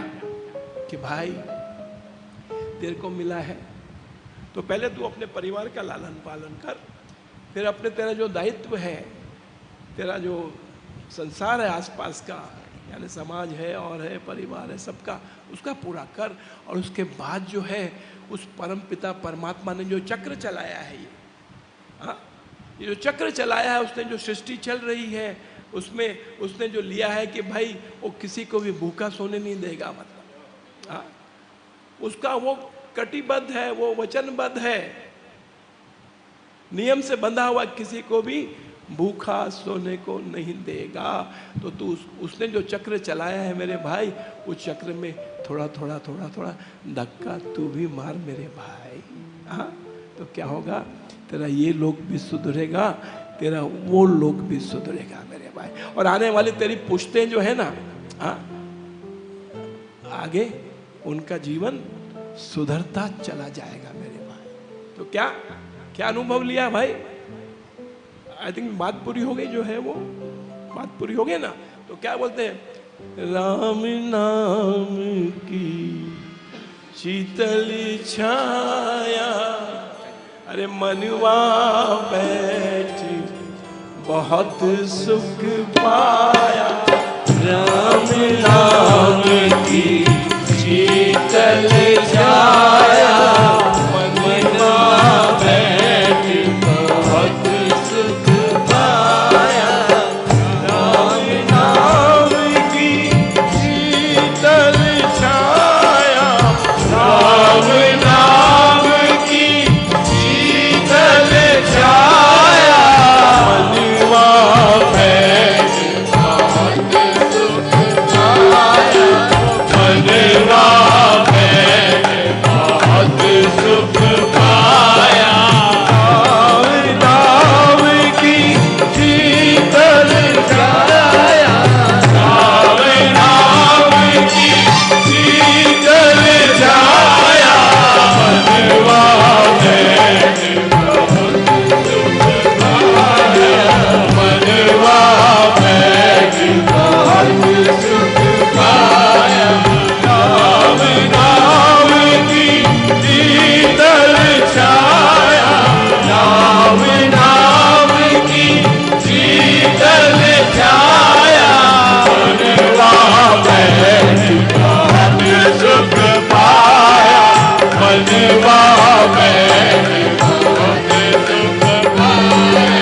कि भाई तेरे को मिला है तो पहले तू अपने परिवार का लालन पालन कर, फिर अपने तेरा जो दायित्व है, तेरा जो संसार है आसपास का, यानी समाज है और है परिवार है सबका, उसका पूरा कर। और उसके बाद जो है उस परम पिता परमात्मा ने जो चक्र चलाया है, ये जो चक्र चलाया है, उसने जो सृष्टि चल रही है, उसमें उसने जो लिया है कि भाई वो किसी को भी भूखा सोने नहीं देगा, मतलब हाँ, उसका वो कटिबद्ध है, वो वचनबद्ध है, नियम से बंधा हुआ, किसी को भी भूखा सोने को नहीं देगा। तो तू उसने जो चक्र चलाया है मेरे भाई, उस चक्र में थोड़ा थोड़ा थोड़ा थोड़ा धक्का तू भी मार मेरे भाई, हाँ, तो क्या होगा, तेरा ये लोग भी सुधरेगा, तेरा वो लोग भी सुधरेगा मेरे भाई। और आने वाली तेरी पुश्तें जो है ना, हाँ, आगे उनका जीवन सुधरता चला जाएगा मेरे भाई। तो क्या क्या अनुभव लिया भाई? आई थिंक बात पूरी हो गई, जो है वो बात पूरी हो गई ना। तो क्या बोलते हैं, राम नाम की शीतल छाया अरे मनवा बैठी बहुत सुख पाया, राम नाम की शीतल छाया, मनवा बैठी बहुत सुख पाया, राम नाम की शीतल छाया, राम नाम की शीतल छाया, मनवा बैठी बहुत सुख पाया, मनवा बैठी बहुत सुख पाया, नाम की शीतल छाया, नाम की शीतल छाया, मनवा बैठी बहुत सुख पाया, मनवा बैठी बहुत सुख पाया, नाम नाम की शीतल छाया, नाम नाम की शीतल छाया, मनवा बैठी बहुत सुख पाया, मनवा बैठी बहुत सुख पाया,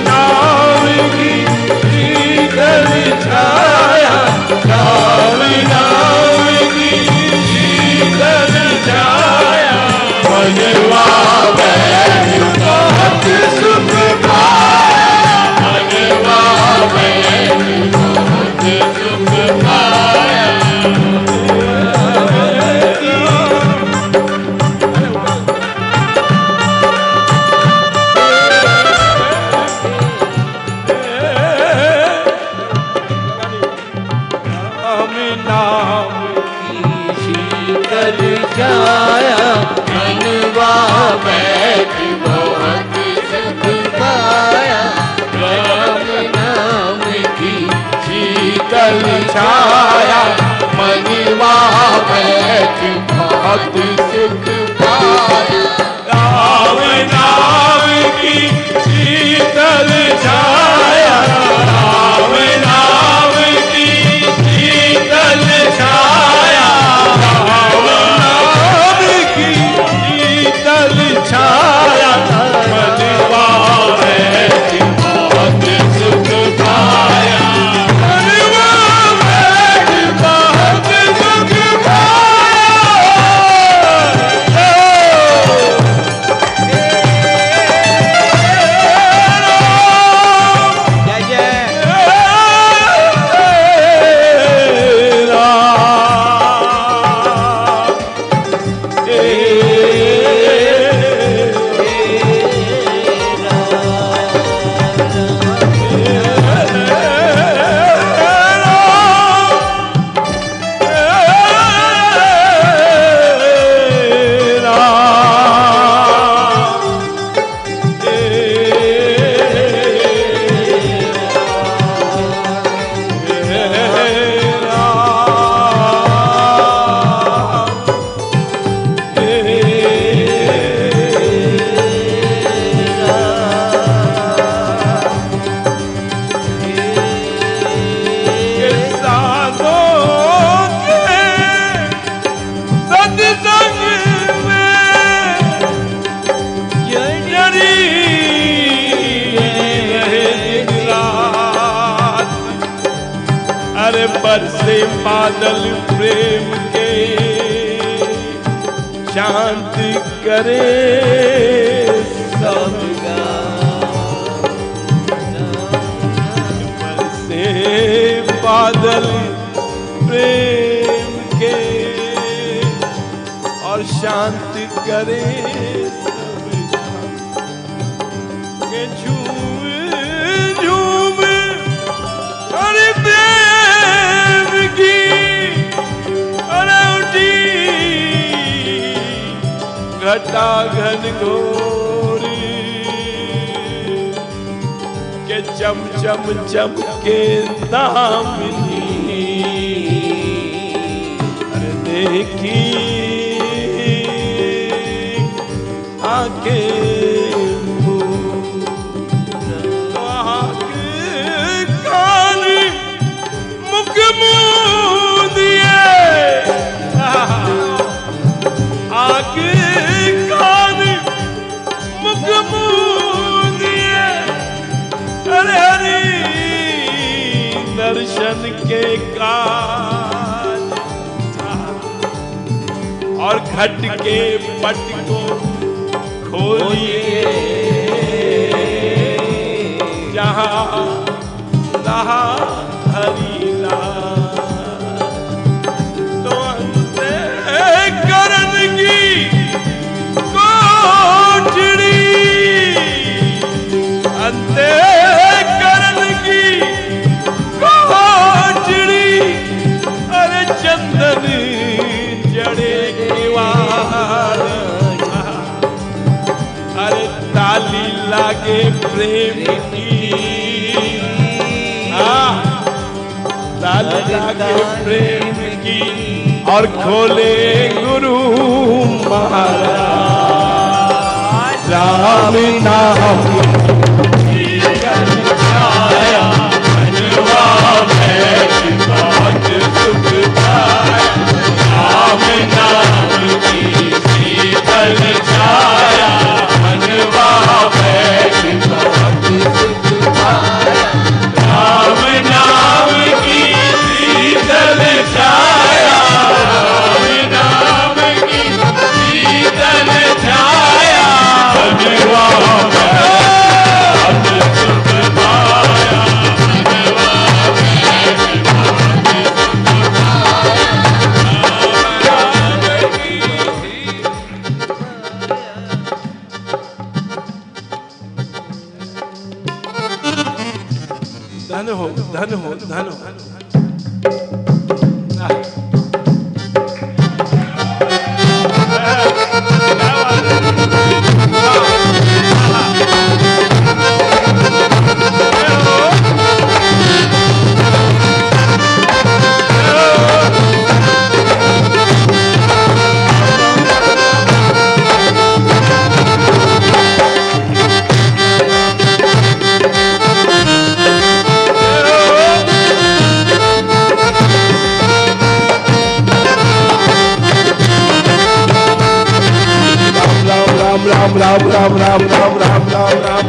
नाम की शीतल छाया, नाम नाम की शीतल छाया, मनवा बैठी बहुत सुख पाया, मनवा बैठी बहुत सुख पाया। राम नाम शीतल छाया, मनवा बैठी बहुत सुख पाया, राम नाम की शीतल छाया, मनवा बैठी बहुत सुख पाया, राम नाम की शीतल छाया, राम नाम की शीतल छाया, राम नाम की शीतल छाया, मनवा बैठी बहुत सुख पाया, मनवा बैठी बहुत सुख जय जय अरे बरसे बादल प्रेम के शांत करे सबका, बरसे बादल प्रेम के और शांत करे सबका, के झूम झूम अरे प्रेम की अरे उठी घटा घन घोरी, के चम चम चमके दामिनी, अरे देखी के कान मुख मुंह दिए, आँख कान मुख मुंह दिए, अरे हरि दर्शन के काज और घट के पट को खोलिए, जहाँ रहा हरि लाल। तो अंतःकरण की कोठड़ी, अंतःकरण की कोठड़ी, अरे चंदन जड़े किवाड़, अरे ताली लागे प्रेम की, ताली लागे प्रेम की, और खोले गुरु महाराज। राम नाम सुख पाया, राम नाम की शीतल छाया, मनवा बैठ बहुत सुख पाया, राम नाम की शीतल छाया, राम नाम की शीतल छाया, मनवा बैठ सुख पाया, मनवा बैठ धन हो, धन हो, धन हो। राम राम राम राम राम राम राम राम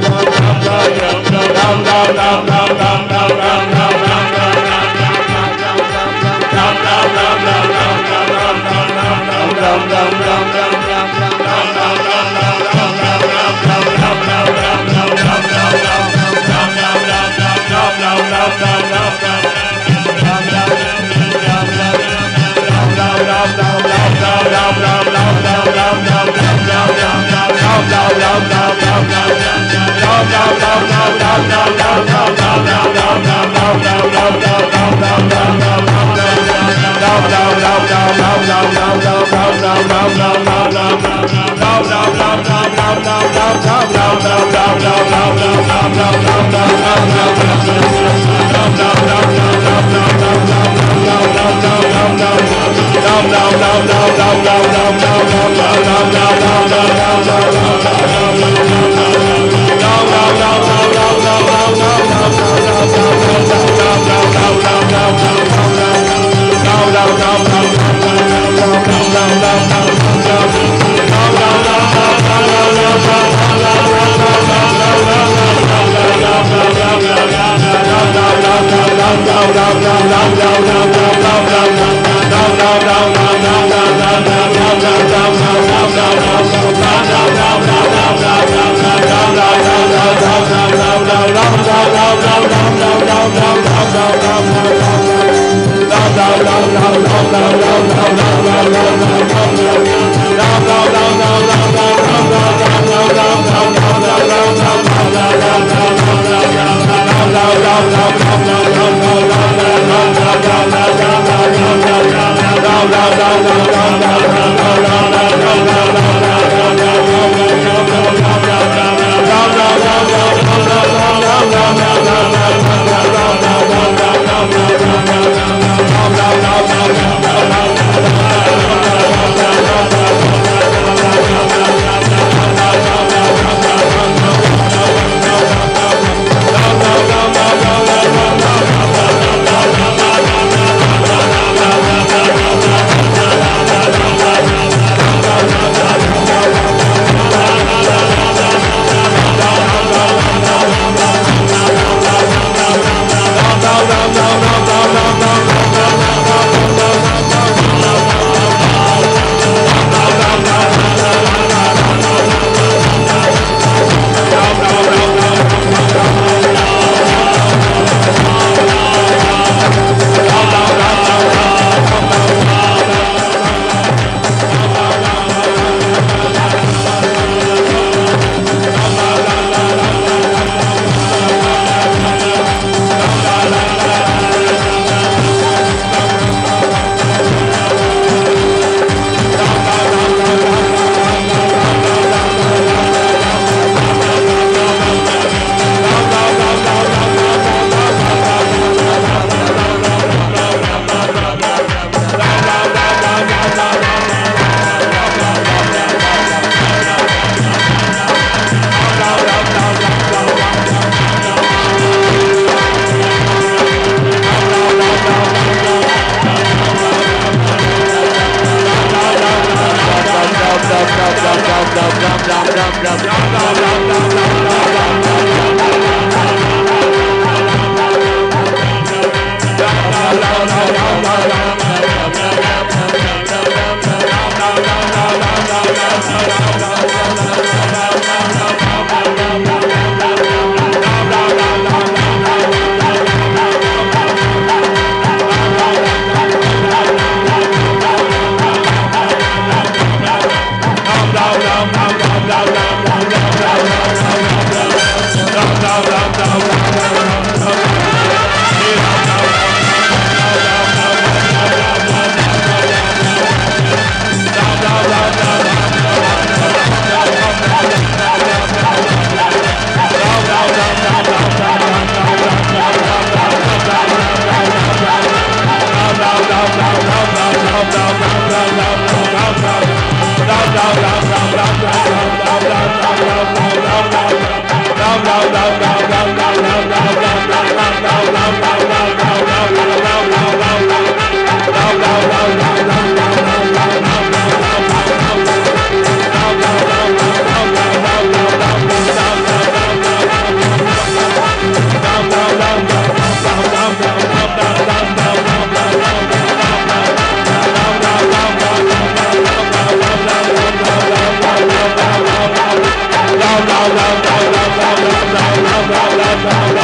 Ram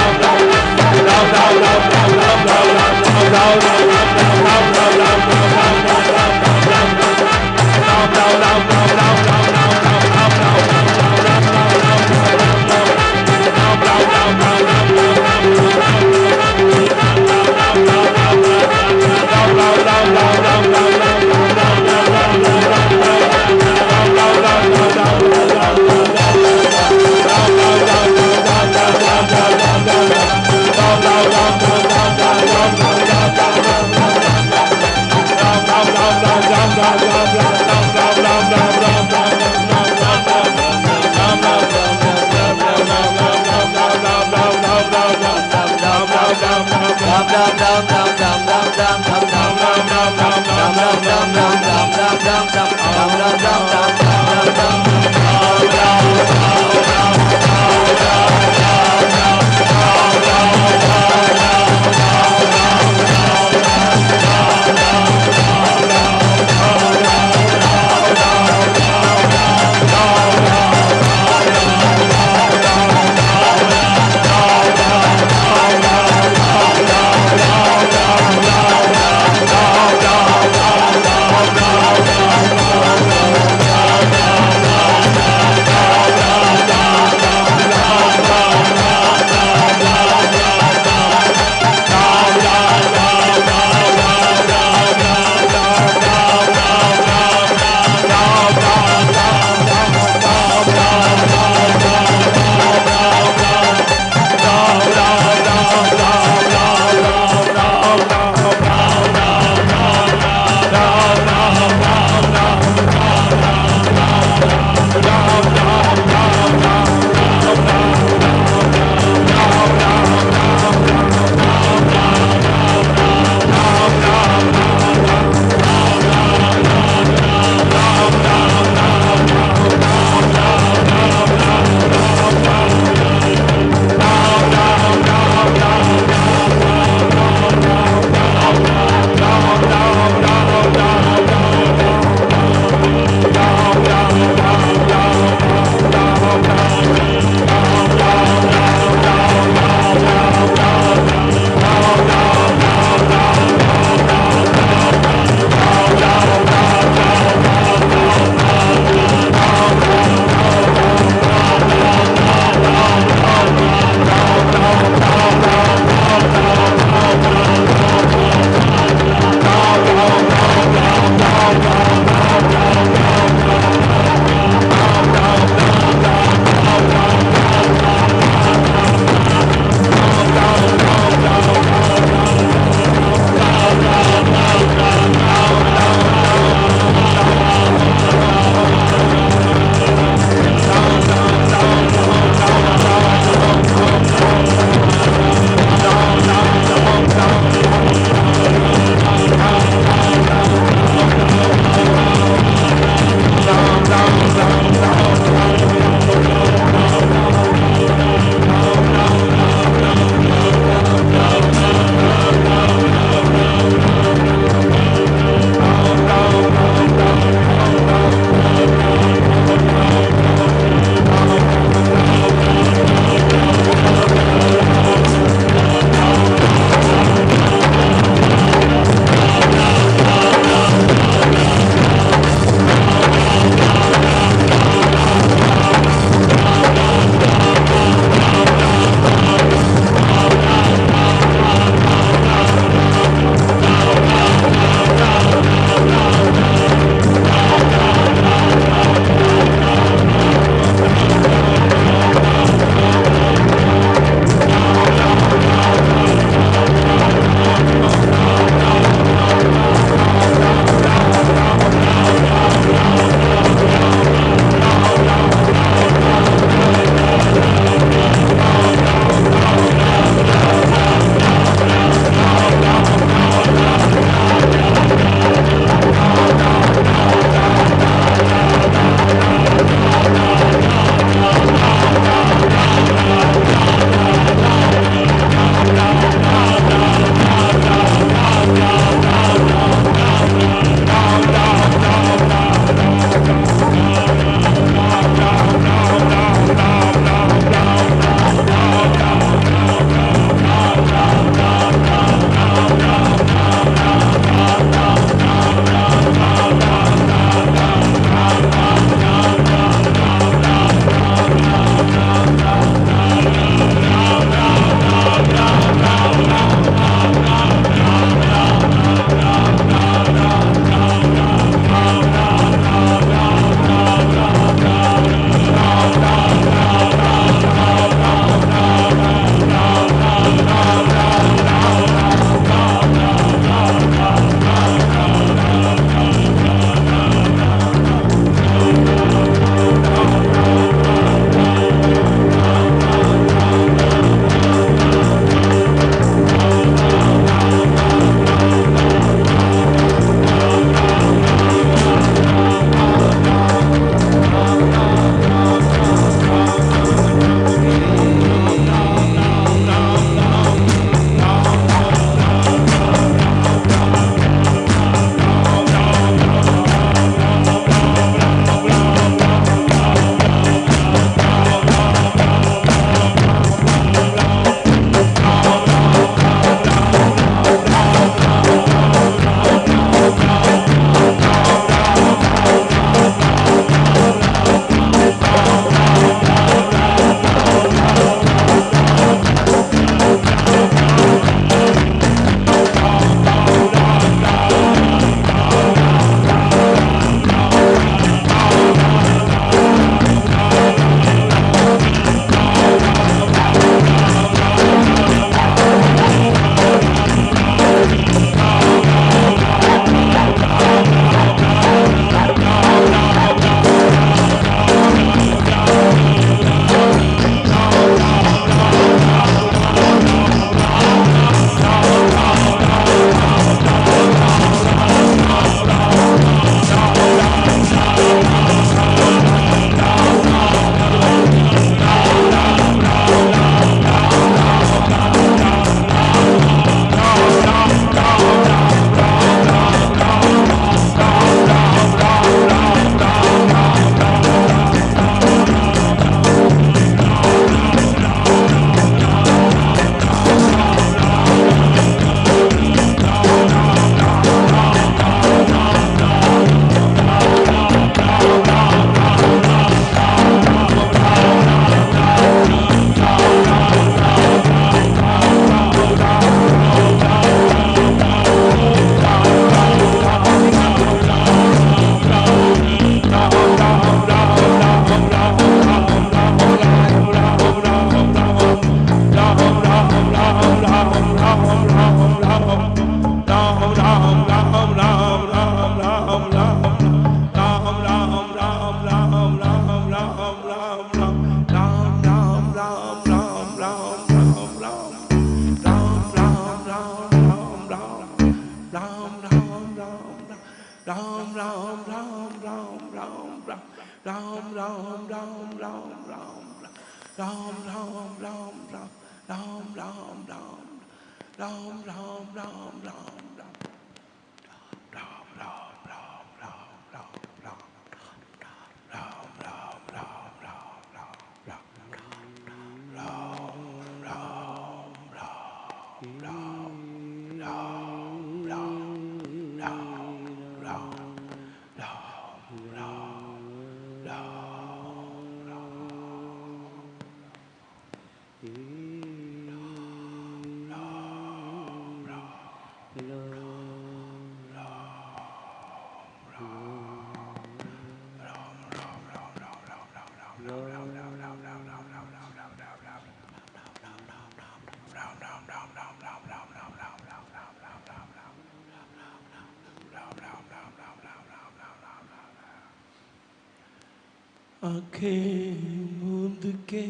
आंखें मूंद के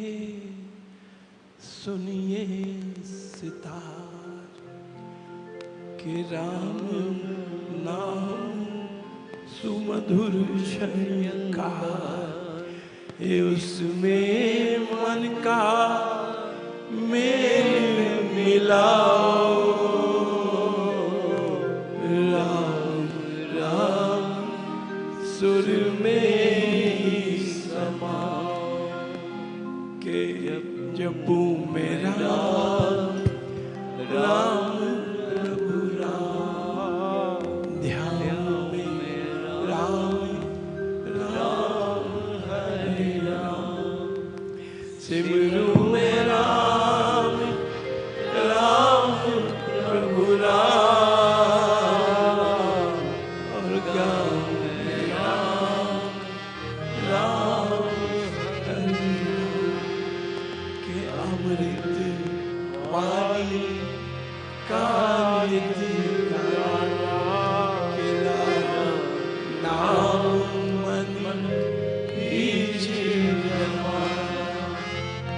सुनिए सितार के राम नाम सुमधुर शयनकार, ये उसमें मन का मेल मिलाओ। राम राम सुर में के जपू मेरा राम प्रभु राम, ध्यान में राम राम हरे राम, सिमरू में राम राम प्रभु राम, और गाँव में राम राम हरे के अमृत पानी का निधि के नाम मन बीच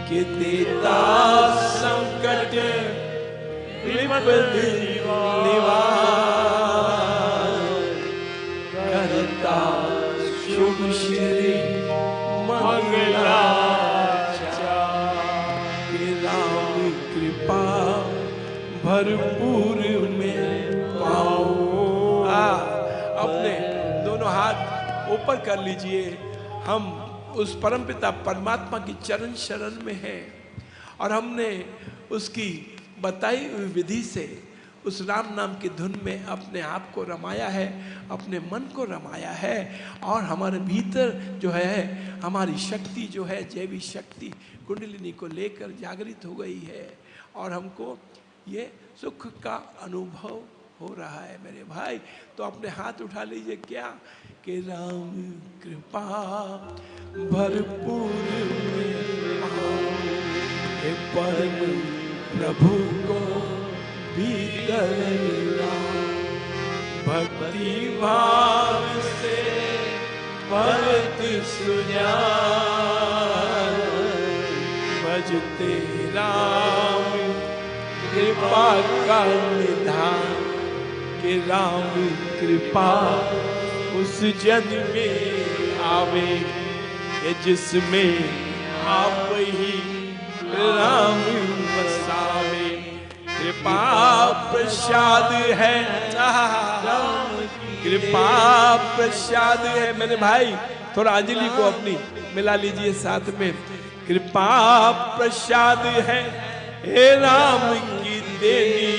के देता संकट विपद निवार, करता शुभ श्री मंगला राम कृपा भरपूर में पाओ। अपने दोनों हाथ ऊपर कर लीजिए। हम उस परमपिता परमात्मा की चरण शरण में हैं और हमने उसकी बताई हुई विधि से उस राम नाम की धुन में अपने आप को रमाया है, अपने मन को रमाया है, और हमारे भीतर जो है हमारी शक्ति जो है जैवी शक्ति कुंडलिनी को लेकर जागृत हो गई है और हमको ये सुख का अनुभव हो रहा है मेरे भाई। तो अपने हाथ उठा लीजिए क्या कि राम कृपा भरपूर में हे परम प्रभु को भीतर भक्ति भाव से भरत सुजान, भजते राम कृपा का निधान, कि राम कृपा उस जन में आवे जिसमें आप ही राम बसावे। कृपा प्रसाद है, कृपा प्रसाद है मेरे भाई। थोड़ा अंजलि को अपनी मिला लीजिए साथ में। कृपा प्रसाद है हे राम की देनी,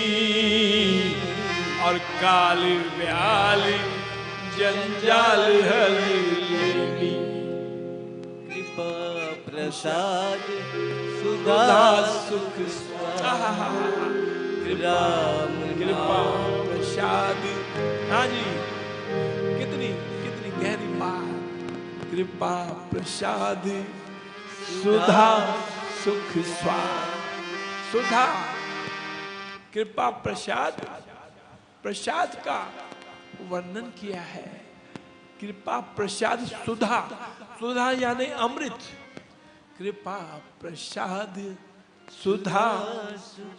और काल व्याल जंजाल हर लेनी। कृपा प्रसाद सुधा सुख राम कृपा प्रसाद। हाँ जी, कितनी कितनी गहरी बात। कृपा प्रसाद सुधा सुख स्वाद। सुधा कृपा प्रसाद, प्रसाद का वर्णन किया है। कृपा प्रसाद सुधा, सुधा यानी अमृत। कृपा प्रसाद सुधा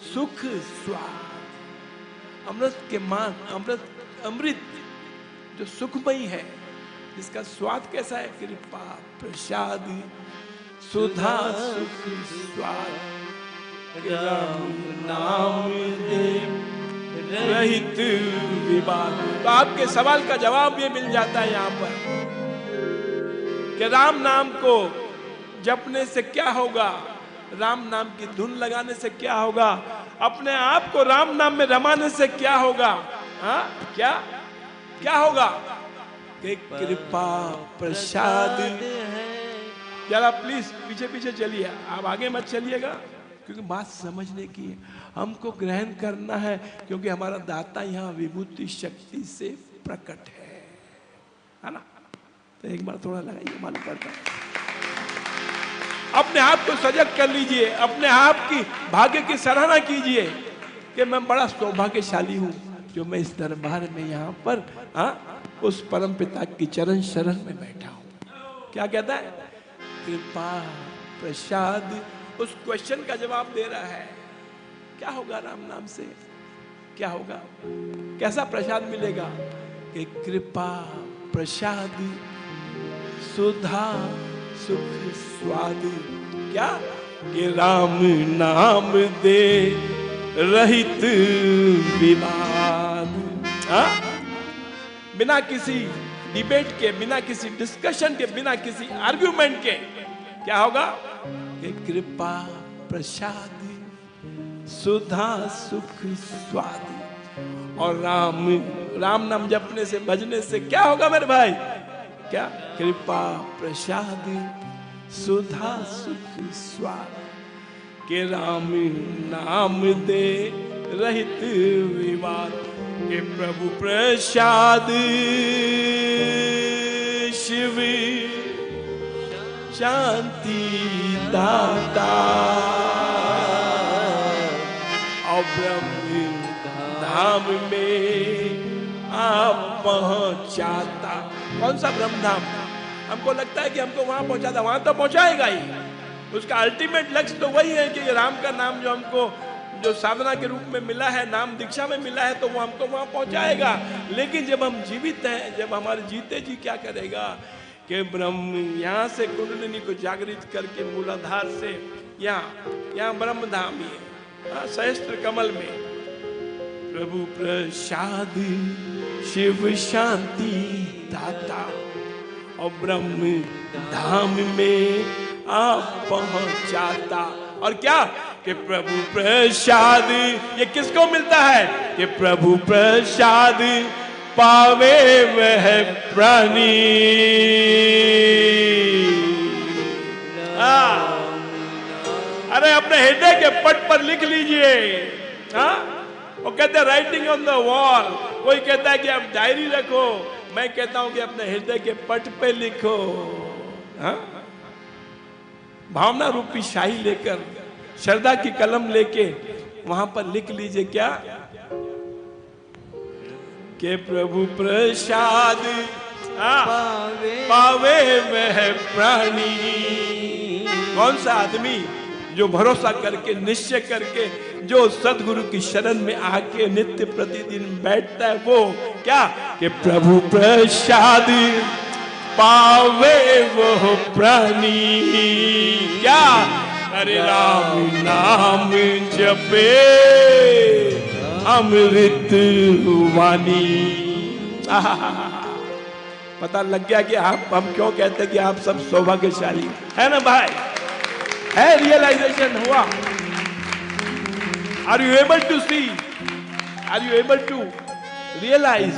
सुख स्वाद, अमृत के मान, अमृत जो सुखमयी है, इसका स्वाद कैसा है? कृपा प्रसाद सुधा सुख स्वाद, राम नाम दे रहित विवाद। तो आपके सवाल का जवाब ये मिल जाता है यहाँ पर कि राम नाम को जपने से क्या होगा, राम नाम की धुन लगाने से क्या होगा, अपने आप को राम नाम में रमाने से क्या होगा? हाँ, क्या क्या होगा? कि कृपा प्रसाद। जरा प्लीज पीछे पीछे चलिए, आप आगे मत चलिएगा, क्योंकि बात समझने की है, हमको ग्रहण करना है, क्योंकि हमारा दाता यहाँ विभूति शक्ति से प्रकट है ना? तो एक बार थोड़ा लगाइए, मालूम पड़ता है। अपने आप को सजग कर लीजिए, अपने आप की भाग्य की सराहना कीजिए कि मैं बड़ा सौभाग्यशाली हूँ जो मैं इस दरबार में यहाँ पर उस परम पिता की चरण शरण में बैठा हूँ। क्या कहता है? कृपा प्रसाद, उस क्वेश्चन का जवाब दे रहा है। क्या होगा राम नाम से? क्या होगा? कैसा प्रसाद मिलेगा? कि कृपा प्रसाद सुधा सुख स्वाद। क्या? कि राम नाम दे रहित विवाद। बिना किसी डिबेट के, बिना किसी डिस्कशन के, बिना किसी आर्ग्यूमेंट के क्या होगा? कि कृपा प्रसाद सुधा सुख स्वाद। और राम नाम जपने से, भजने से क्या होगा मेरे भाई? क्या? कृपा प्रसाद सुधा सुख स्वाद। के राम नाम दे रहित विवाद। के प्रभु प्रसाद शिव शांति दाता, और ब्रह्म धाम में आप पहुंचाता। कौन सा ब्रह्म धाम? हमको लगता है कि हमको वहां पहुंचाता, वहां तो पहुंचाएगा ही। उसका अल्टीमेट लक्ष्य तो वही है कि राम का नाम जो हमको जो साधना के रूप में मिला है, नाम दीक्षा में मिला है, तो वो हमको वहां पहुंचाएगा। लेकिन जब हम जीवित हैं, जब हमारे जीते जी क्या करेगा? कि ब्रह्म यहाँ से कुंडलिनी को जागृत करके मूलाधार से यहाँ ब्रह्म धाम ही है, सहस्त्र कमल में। प्रभु प्रसाद शिव शांति दाता, और ब्रह्म धाम में आप पहुंचाता। और क्या? कि प्रभु प्रसाद ये किसको मिलता है? कि प्रभु प्रसाद पावे वह प्राणी। अरे अपने हृदय के पट पर लिख लीजिए। वो कहते हैं राइटिंग ऑन द वॉल। कोई कहता है कि आप डायरी रखो, मैं कहता हूं कि अपने हृदय के पट पे लिखो। भावना रूपी शाही लेकर, श्रद्धा की कलम लेके वहां पर लिख लीजिए। क्या? के प्रभु प्रसाद पावे वह प्राणी। कौन सा आदमी जो भरोसा करके, निश्चय करके, जो सदगुरु की शरण में आके नित्य प्रतिदिन बैठता है, वो क्या? कि प्रभु प्रसाद पावे वो प्राणी। क्या? अरे राम नाम जपे अमृत वाणी। पता लग गया कि हम क्यों कहते हैं कि आप सब सौभाग्यशाली है ना भाई? है, रियलाइजेशन हुआ। Are you able to see? Are you able to realise?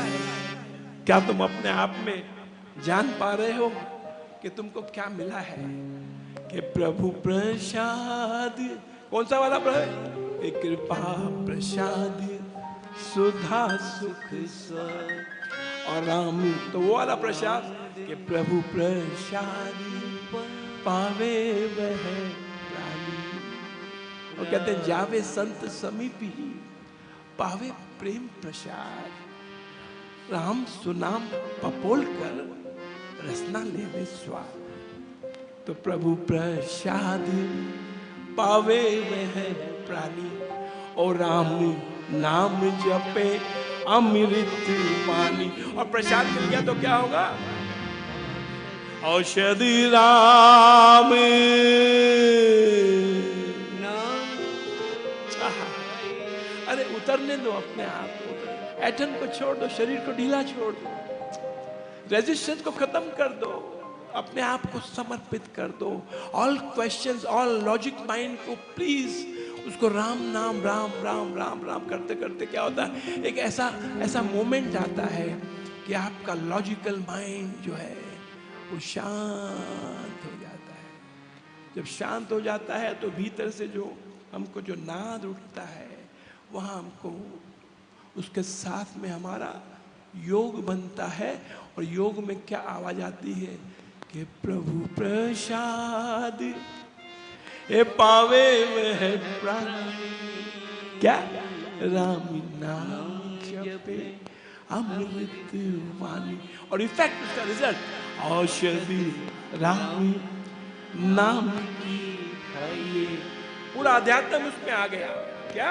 क्या तुम अपने आप में जान पा रहे हो कि तुमको क्या मिला है? कि प्रभु प्रसाद, कौन सा वाला प्रभु? कृपा प्रसाद सुधा सुख स्वाद। और राम तो वो वाला प्रसाद कि प्रभु प्रसाद पावे वह प्राणी। और कहते हैं जावे संत समीपी पावे प्रेम प्रसाद, राम सुनाम पपोल कर रसना लेवे स्वाद। तो प्रभु प्रसाद पावे वह प्राणी, और राम नाम जपे अमृत पानी। और प्रसाद मिल गया तो क्या होगा? औषधि राम नाम। अरे उतरने दो अपने आप को, एटम को छोड़ दो, शरीर को ढीला छोड़ दो, रेजिस्टेंस को खत्म कर दो, अपने आप को समर्पित कर दो। All questions, all logic mind को प्लीज उसको राम नाम, राम राम राम राम करते करते क्या होता है, एक ऐसा मोमेंट आता है कि आपका लॉजिकल माइंड जो है वो शांत हो जाता है। जब शांत हो जाता है तो भीतर से जो हमको जो नाद उठता है, वहाँ हमको उसके साथ में हमारा योग बनता है। और योग में क्या आवाज आती है कि प्रभु प्रसाद ए पावे वह प्राणी, क्या राम नाम जपे अमृत वाणी। और इफेक्ट उसका रिजल्ट, औषधि राम नाम की खाइए। पूरा अध्यात्म उसमें आ गया। क्या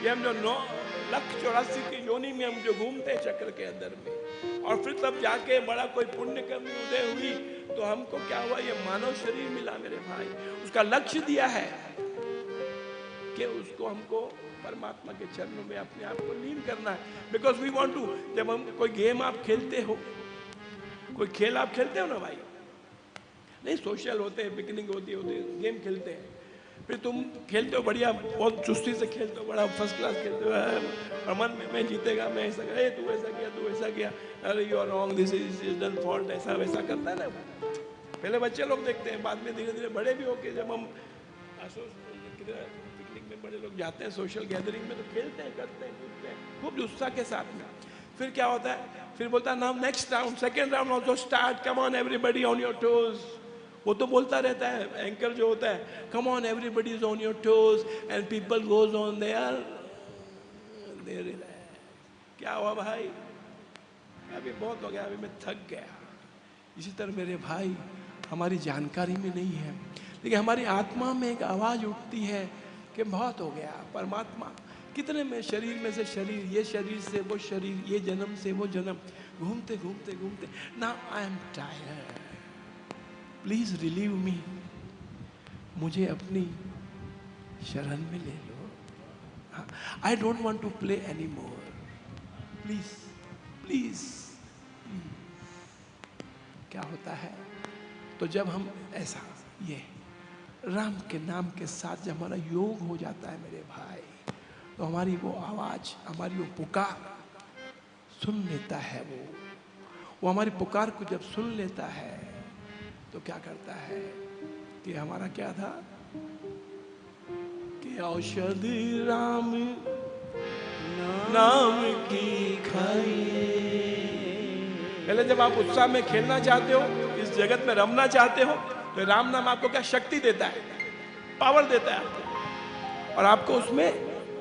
ये हम जो 9,84,000 की योनि में हम जो घूमते हैं चक्र के अंदर में, और फिर तब जाके बड़ा कोई पुण्य कर्म उदय हुई तो हमको क्या हुआ, ये मानव शरीर मिला मेरे भाई। उसका लक्ष्य दिया है कि उसको हमको परमात्मा के चरणों में अपने आप को लीन करना है। बिकॉज वी वांट टू, जब हम कोई गेम आप खेलते हो, कोई खेल आप खेलते हो ना भाई, नहीं सोशल होते हैं, पिकनिक होती है, गेम खेलते हैं, फिर तुम खेलते हो बढ़िया, बहुत चुस्ती से खेलते हो, बड़ा फर्स्ट क्लास खेलते हो, और मन में मैं जीतेगा, मैं ऐसा कर, तू ऐसा किया, तू ऐसा किया, अरे you are wrong, this is done fault, ऐसा वैसा करता है ना। पहले बच्चे लोग देखते हैं, बाद में धीरे धीरे बड़े भी होके जब हम पिकनिक में बड़े लोग जाते हैं, सोशल गैदरिंग में, तो खेलते हैं, करते हैं, कूदते हैं खूब उत्साह के साथ में। फिर क्या होता है, फिर बोलता है now next round, second round also start, come on everybody on your toes. वो तो बोलता रहता है, एंकर जो होता है, come on everybody is on your toes and people goes on their. क्या हुआ भाई, अभी बहुत हो गया, अभी मैं थक गया। इसी तरह मेरे भाई, हमारी जानकारी में नहीं है, लेकिन हमारी आत्मा में एक आवाज उठती है कि बहुत हो गया। परमात्मा कितने में, शरीर में से शरीर, ये शरीर से वो शरीर, ये जन्म से वो जन्म, घूमते घूमते घूमते, now I am tired, please relieve me, मुझे अपनी शरण में ले लो। I don't want to play any more, please please. क्या होता है, तो जब हम ऐसा ये राम के नाम के साथ जब हमारा योग हो जाता है मेरे भाई, तो हमारी वो आवाज, हमारी वो पुकार सुन लेता है। वो हमारी पुकार को जब सुन लेता है तो क्या करता है कि हमारा क्या था कि औषधि राम नाम की खाइए। पहले जब आप उत्साह में खेलना चाहते हो, इस जगत में रमना चाहते हो, तो राम नाम आपको क्या शक्ति देता है, पावर देता है आपको, और आपको उसमें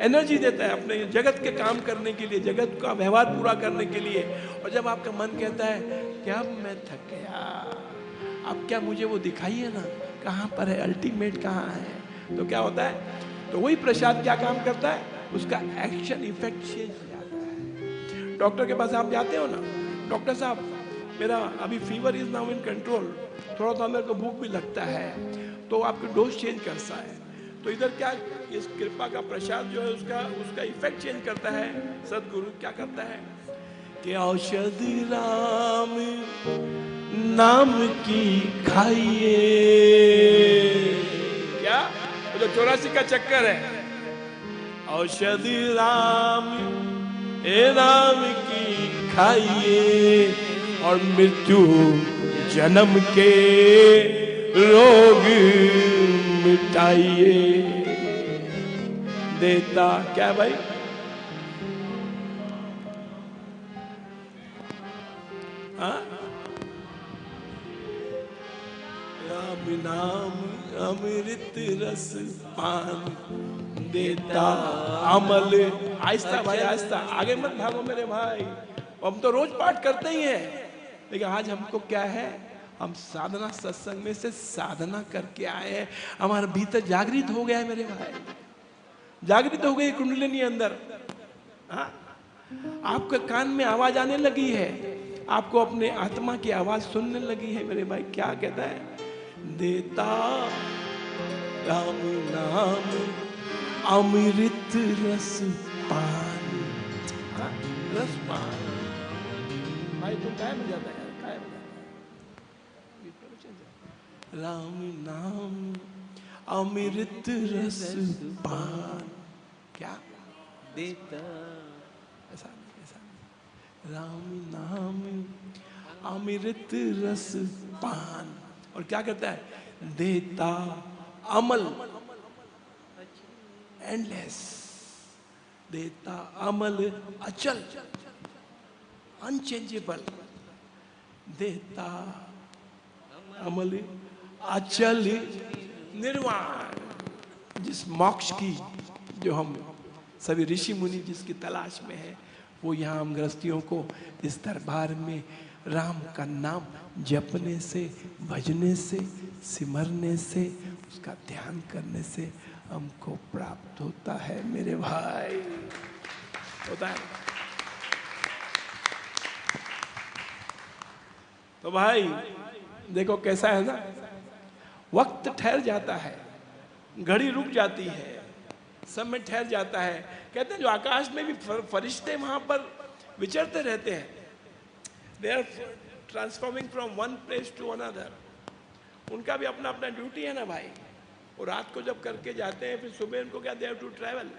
एनर्जी देता है अपने जगत के काम करने के लिए, जगत का व्यवहार पूरा करने के लिए। और जब आपका मन कहता है कि अब मैं थक गया, अब क्या मुझे वो दिखाइए ना, कहाँ पर है, अल्टीमेट कहाँ है, तो क्या होता है, तो वही प्रसाद क्या काम करता है, उसका एक्शन इफेक्ट चेंज हो जाता है। डॉक्टर के पास आप जाते हो ना, डॉक्टर साहब मेरा अभी fever is now in control, थोड़ा सा मेरे को भूख भी लगता है, तो आपको डोज चेंज करता है। तो इधर क्या, इस कृपा का प्रसाद जो है उसका इफेक्ट चेंज करता है। सदगुरु क्या करता है कि औषधि राम नाम की खाइए। क्या वो जो 84 का चक्कर है, औषधि राम की खाइए और मृत्यु जन्म के रोग मिटाइए। देता क्या भाई, राम नाम अमृत रस पान देता अमल। आहिस्ता भाई आहिस्ता, आगे मत भागो मेरे भाई। हम तो रोज पाठ करते ही हैं, लेकिन आज हमको क्या है, हम साधना सत्संग में से साधना करके आए हैं। हमारे भीतर जागृत हो गया है मेरे भाई, जागृत हो गई कुंडलिनी अंदर। हाँ, आपके कान में आवाज आने लगी है, आपको अपने आत्मा की आवाज सुनने लगी है मेरे भाई। क्या कहता है, देता राम नाम अमृत रस पान। हाँ, रस पान भाई तुम काय में जाता है यार, काय में जाता है? राम नाम अमृत रस पान। क्या देता ऐसा राम नाम अमृत रस पान। और क्या कहता है, देता अमल एंडलेस, देता अमल अचल अनचेंजेबल, देता अमल अचल निर्वाण। जिस मोक्ष की जो हम सभी ऋषि मुनि जिसकी तलाश में है, वो यहाँ हम गृहस्थियों को इस दरबार में राम का नाम जपने से, भजने से, सिमरने से, उसका ध्यान करने से हमको प्राप्त होता है मेरे भाई, होता है। तो भाई देखो कैसा है ना, वक्त ठहर जाता है, घड़ी रुक जाती है, समय ठहर जाता है। कहते हैं जो आकाश में भी फरिश्ते वहां पर विचरते रहते हैं, they are transforming from one place to another. उनका भी अपना अपना ड्यूटी है ना भाई। और रात को जब करके जाते हैं, फिर सुबह उनको क्या, दे हैव टू ट्रैवल।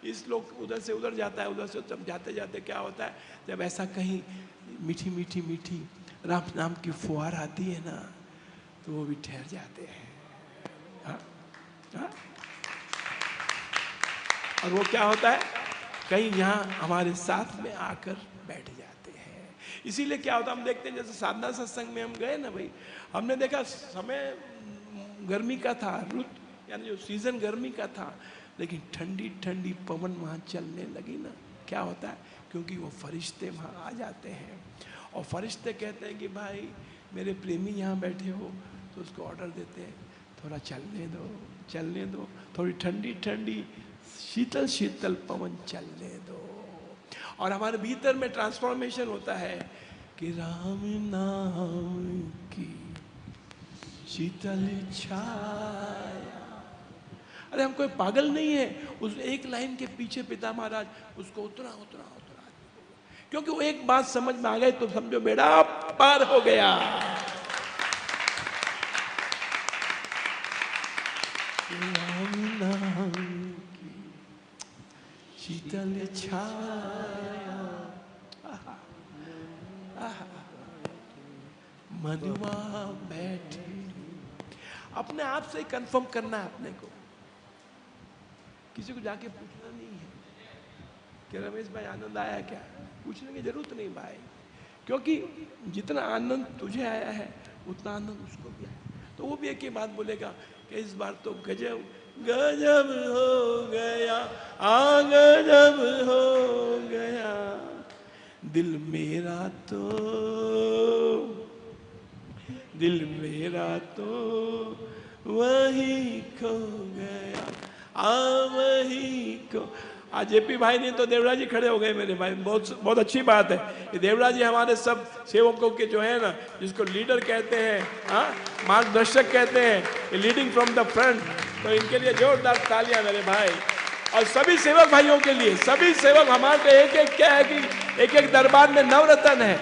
इस लोग उधर से उधर जाता है, उधर से जब जाते जाते क्या होता है, जब ऐसा कहीं मीठी मीठी मीठी राम नाम की फुहार आती है ना, तो वो भी ठहर जाते हैं। हाँ? हाँ? और वो क्या होता है, कहीं यहाँ हमारे साथ में आकर बैठ जाते हैं। इसीलिए क्या होता है, हम देखते हैं जैसे साधना सत्संग में हम गए ना भाई, हमने देखा समय गर्मी का था, रुत यानी जो सीजन गर्मी का था, लेकिन ठंडी ठंडी पवन वहाँ चलने लगी ना। क्या होता है, क्योंकि वो फरिश्ते वहाँ आ जाते हैं। और फरिश्ते कहते हैं कि भाई मेरे प्रेमी यहाँ बैठे हो, तो उसको ऑर्डर देते हैं, थोड़ा चलने दो, चलने दो, थोड़ी ठंडी ठंडी शीतल शीतल पवन चलने दो। और हमारे भीतर में ट्रांसफॉर्मेशन होता है कि राम नाम की शीतल छाया। अरे हम कोई पागल नहीं है, उस एक लाइन के पीछे पिता महाराज उसको उतरा उतरा उतरा, क्योंकि वो एक बात समझ में आ गई तो समझो बेड़ा पार हो गया। राम नाम की शीतल छाया, मनवा बैठे। अपने आप से कंफर्म करना है अपने को, किसी को जाके पूछना नहीं है कि रमेश भाई आनंद आया क्या, पूछने की जरूरत नहीं भाई, क्योंकि जितना आनंद तुझे आया है उतना आनंद उसको भी आया। तो वो भी एक ही बात बोलेगा कि इस बार तो गजब गजब हो गया, गजब हो गया, दिल मेरा तो वही खो गया, वही खो। आज जेपी भाई नहीं तो देवराज जी खड़े हो गए मेरे भाई। बहुत बहुत अच्छी बात है कि देवराज जी हमारे सब सेवकों के जो है ना, जिसको लीडर कहते हैं, हाँ मार्गदर्शक कहते हैं, लीडिंग फ्रॉम द फ्रंट। तो इनके लिए जोरदार तालियां मेरे भाई। और सभी सेवक भाइयों के लिए, सभी सेवक हमारे एक एक क्या है कि एक एक दरबार में नवरत्न है,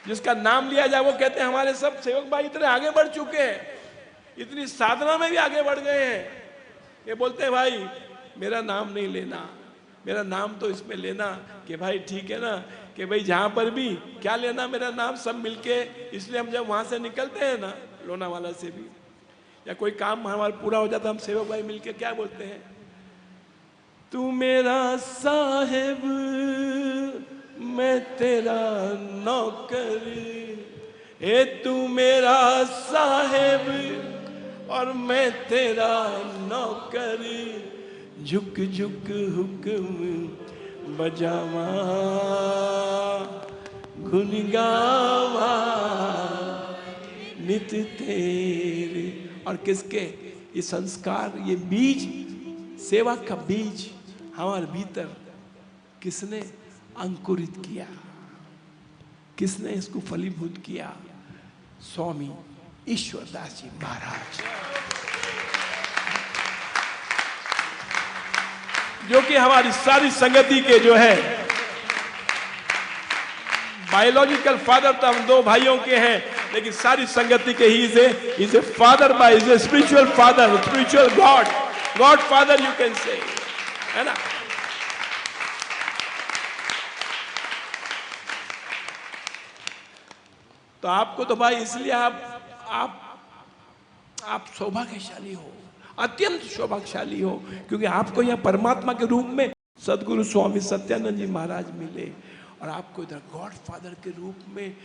जिसका नाम लिया जाए वो कहते हैं हमारे सब सेवक भाई इतने आगे बढ़ चुके हैं, इतनी साधना में भी आगे बढ़ गए हैं। ये बोलते हैं भाई मेरा नाम नहीं लेना, मेरा नाम तो इसमें लेना कि भाई ठीक है ना, कि भाई जहाँ पर भी क्या लेना मेरा नाम सब मिलके। इसलिए हम जब वहाँ से निकलते हैं ना, लोनावाला से भी, या कोई काम हमारा पूरा हो जाता, हम सेवक भाई मिलके क्या बोलते हैं, तू मेरा साहिब मैं तेरा नौकर, ए तू मेरा साहिब और मैं तेरा नौकर, झुक झुक हुक्म बजावा गुन गावा नित तेरे। और किसके ये संस्कार, ये बीज, सेवा का बीज हमारे भीतर किसने अंकुरित किया, किसने इसको फलीभूत किया? स्वामी ईश्वरदास जी महाराज, जो कि हमारी सारी संगति के जो है बायोलॉजिकल फादर तो हम दो भाइयों के हैं, लेकिन सारी संगति के ही is a father, by is a spiritual father, spiritual god father you can say, है ना। तो आपको तो भाई इसलिए आप सौभाग्यशाली हो, अत्यंत सौभाग्यशाली हो, क्योंकि आपको यहाँ परमात्मा के रूप में सदगुरु स्वामी सत्यानंद जी महाराज मिले, और आपको इधर गॉड फादर के रूप में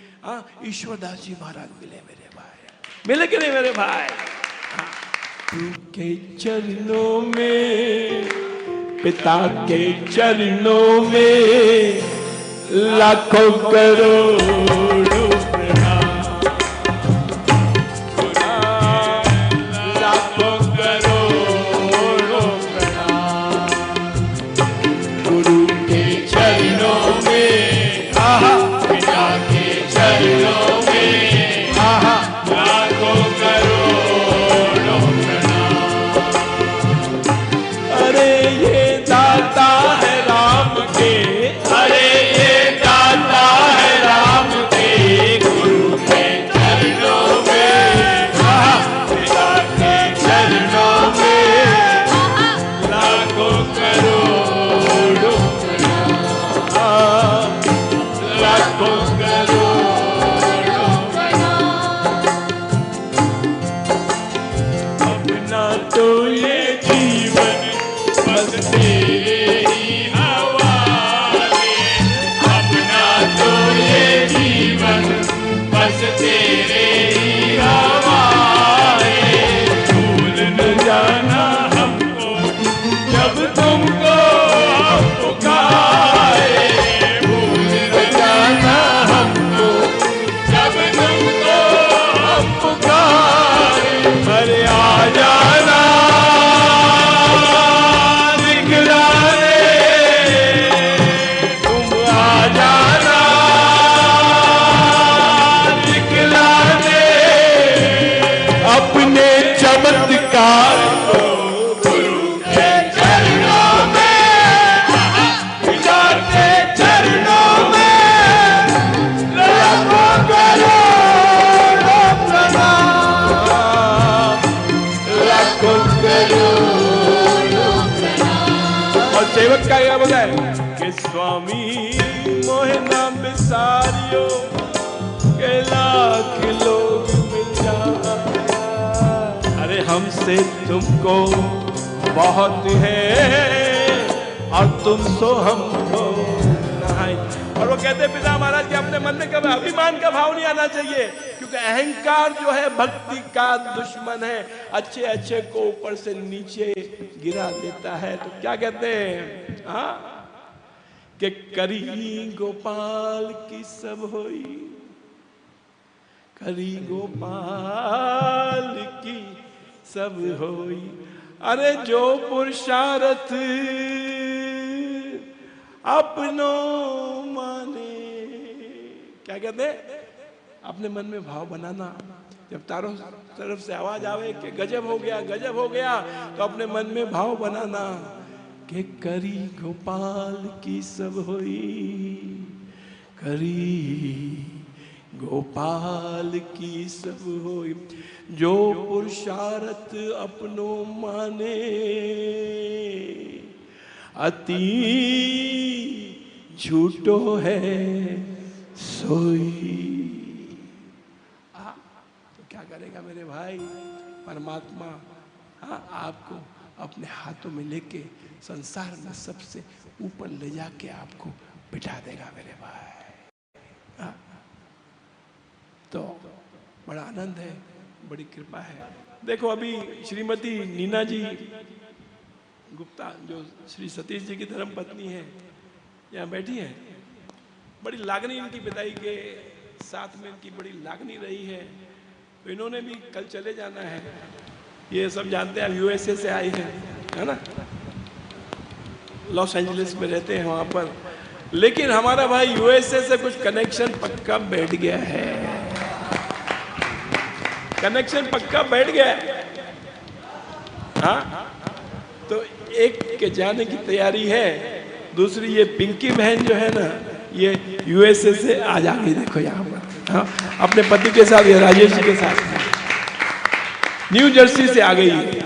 ईश्वरदास जी महाराज मिले। मेरे भाई मिले कि नहीं मेरे भाई? के चरणों में, पिता के चरणों में लाखों करोड़ों प्रणाम, लाखों करोड़ों प्रणाम। गुरु के चरणों में, पिता के चरणों में लाखों करोड़ों प्रणाम। अरे ये दाता है राम के, अरे ये दाता है राम के, गुरु के चरणों में, पिता के चरणों में लाखों करोड़ों प्रणाम, लाखों करोड़ों प्रणाम। अपना तो ये जीवन बस तेरे ही हवाले, अपना तो ये जीवन बस तेरे ही हवाले। भूल न जाना हमको जब तुमको हम पुकारे, भूल न जाना हमको जब तुमको हम पुकारे। अरे आ जाना दिखलाने, तुम आ जाना दिखलाने अपने चमत्कार को। गुरु के चरणों में, पिता के चरणों में लाखों करोड़ों प्रणाम, लाखों करोड़ों प्रणाम। और सेवक का क्या बोला है कि स्वामी मोहे नाम बिसारियो के लाख लोग मिल जाए। अरे हमसे तुमको बहुत है और तुम सो हमको नहीं। और वो कहते पिता महाराज कि अपने मन में कभी अभिमान का भाव नहीं आना चाहिए, क्योंकि अहंकार जो है भक्ति का दुश्मन है, अच्छे अच्छे को ऊपर से नीचे गिरा देता है। तो क्या कहते हैं कि करी गोपाल की सब होई, करी गोपाल की सब होई। अरे जो पुरुषार्थ अपनो माने, क्या कहते हैं? अपने मन में भाव बनाना। जब तारों तरफ से आवाज आवे कि गजब हो गया, गजब हो गया, तो अपने मन में भाव बनाना कि करी गोपाल की सब होई, करी गोपाल की सब होई। जो पुरुषार्थ अपनो माने, अति झूठो है सोई। तो क्या करेगा मेरे भाई? परमात्मा आपको अपने हाथों में लेके संसार में सबसे ऊपर ले जाके आपको बिठा देगा मेरे भाई। तो बड़ा आनंद है, बड़ी कृपा है। देखो अभी श्रीमती नीना जी गुप्ता जो श्री सतीश जी की धर्म पत्नी है, यहाँ बैठी है। बड़ी लागनी इनकी विदाई के साथ में इनकी बड़ी लागनी रही है। तो इन्होंने भी कल चले जाना है, ये सब जानते हैं। यूएसए से आई है ना, लॉस एंजलिस में रहते हैं वहाँ पर। लेकिन हमारा भाई यूएसए से कुछ कनेक्शन पक्का बैठ गया है, कनेक्शन पक्का बैठ गया है। हाँ, तो एक के जाने की तैयारी है, दूसरी ये पिंकी बहन जो है ना, ये यूएसए से आज आ गई। देखो यहाँ पर, हाँ, अपने पति के साथ, ये राजेश जी के साथ न्यू जर्सी से आ गई है,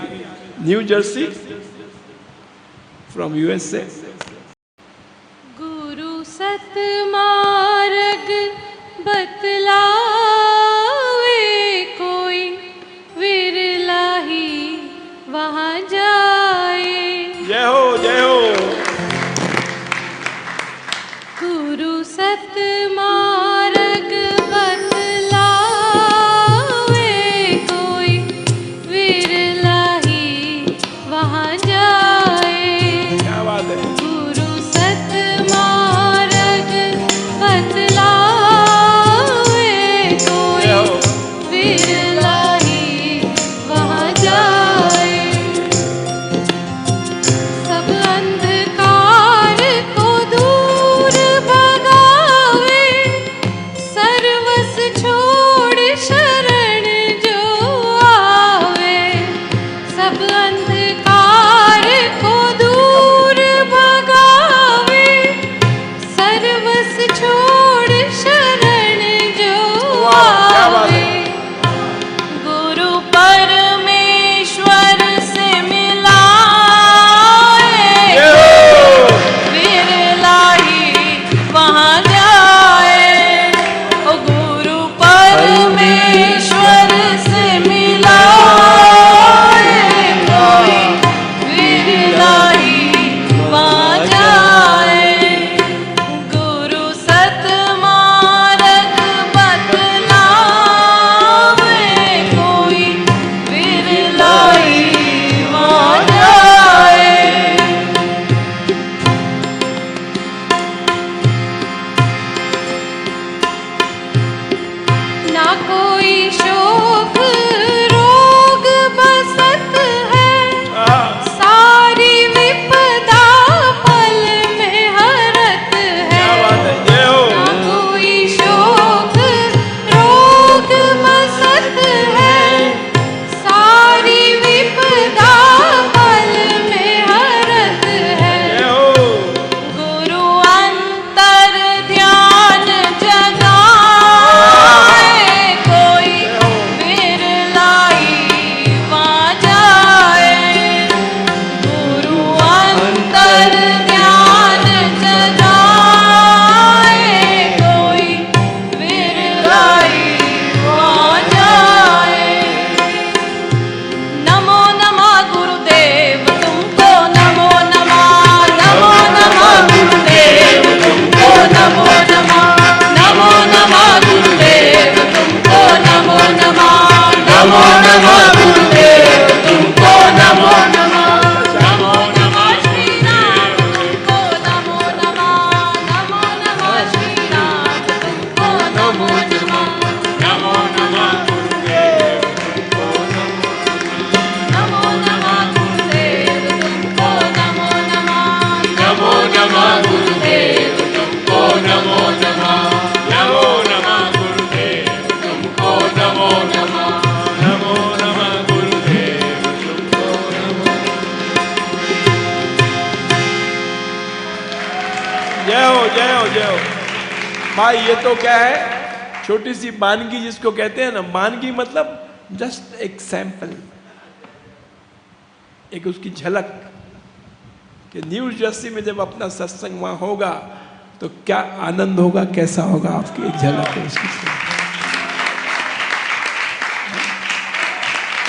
न्यू जर्सी फ्रॉम यूएसए। गुरु सतमार्ग बतलावे, कोई विरला ही वहाँ जाए। जय हो, जय हो। गुरु सतमार्ग बतलावे, कोई विरला ही वहाँ जाए। क्या बात है। गुरु सतमार्ग बतलावे, कोई विरला ही वहाँ जाए। सब अंधकार को दूर भगावे, सर्वस छोड़ शरण जो आवे। सब अंधकार को दूर भगावे, सर्वस छोड़ शरण जो आवे। गुरु परमेश्वर से मिलाए, विरला ही वहाँ जाए। ओ गुरु परमेश्वर से मिलाए, कोई विरला ही वहाँ जाए। गुरु सतमार्ग बतलावे, कोई विरला ही वहाँ जाए। ना कोई शोक रोग बसत है, सारी विपदा पल में हरत क्या है। बात है। जय हो। ना कोई शोक रोग बसत है, सारी विपदा पल में हरत है। जय हो। गुरु अंतर ध्यान जगाए, कोई विरला ही वहाँ जाए। गुरु अंतर ध्यान जगाए, कोई विरला ही वहाँ जाए। नमो नमः गुरुदेव तुमको, नमो नमः, नमो नमः गुरुदेव तुमको, नमो नमः, नमो नमः गुरुदेव तुमको, नमो नमः, नमो नमः गुरुदेव तुमको, नमो नमः, नमो नमः श्री राम तुमको, नमो नमः, नमो नमः श्री राम तुमको, नमो नमः, नमो नमः गुरुदेव तुमको, नमो नमः गुरुदेव तुमको, नमो नमः, नमो नमः गुरुदेव तुमको, नमो नमः, नमो नमः गुरुदेव तुमको, नमो नमः, नमो नमः गुरुदेव तुमको, नमो। जय हो, जय हो, जय हो। भाई ये तो क्या है, छोटी सी मानगी जिसको कहते हैं ना, मानगी मतलब जस्ट एक सैंपल, एक उसकी झलक कि न्यू जर्सी में जब अपना सत्संग वहां होगा तो क्या आनंद होगा, कैसा होगा, आपकी एक झलक है उसकी।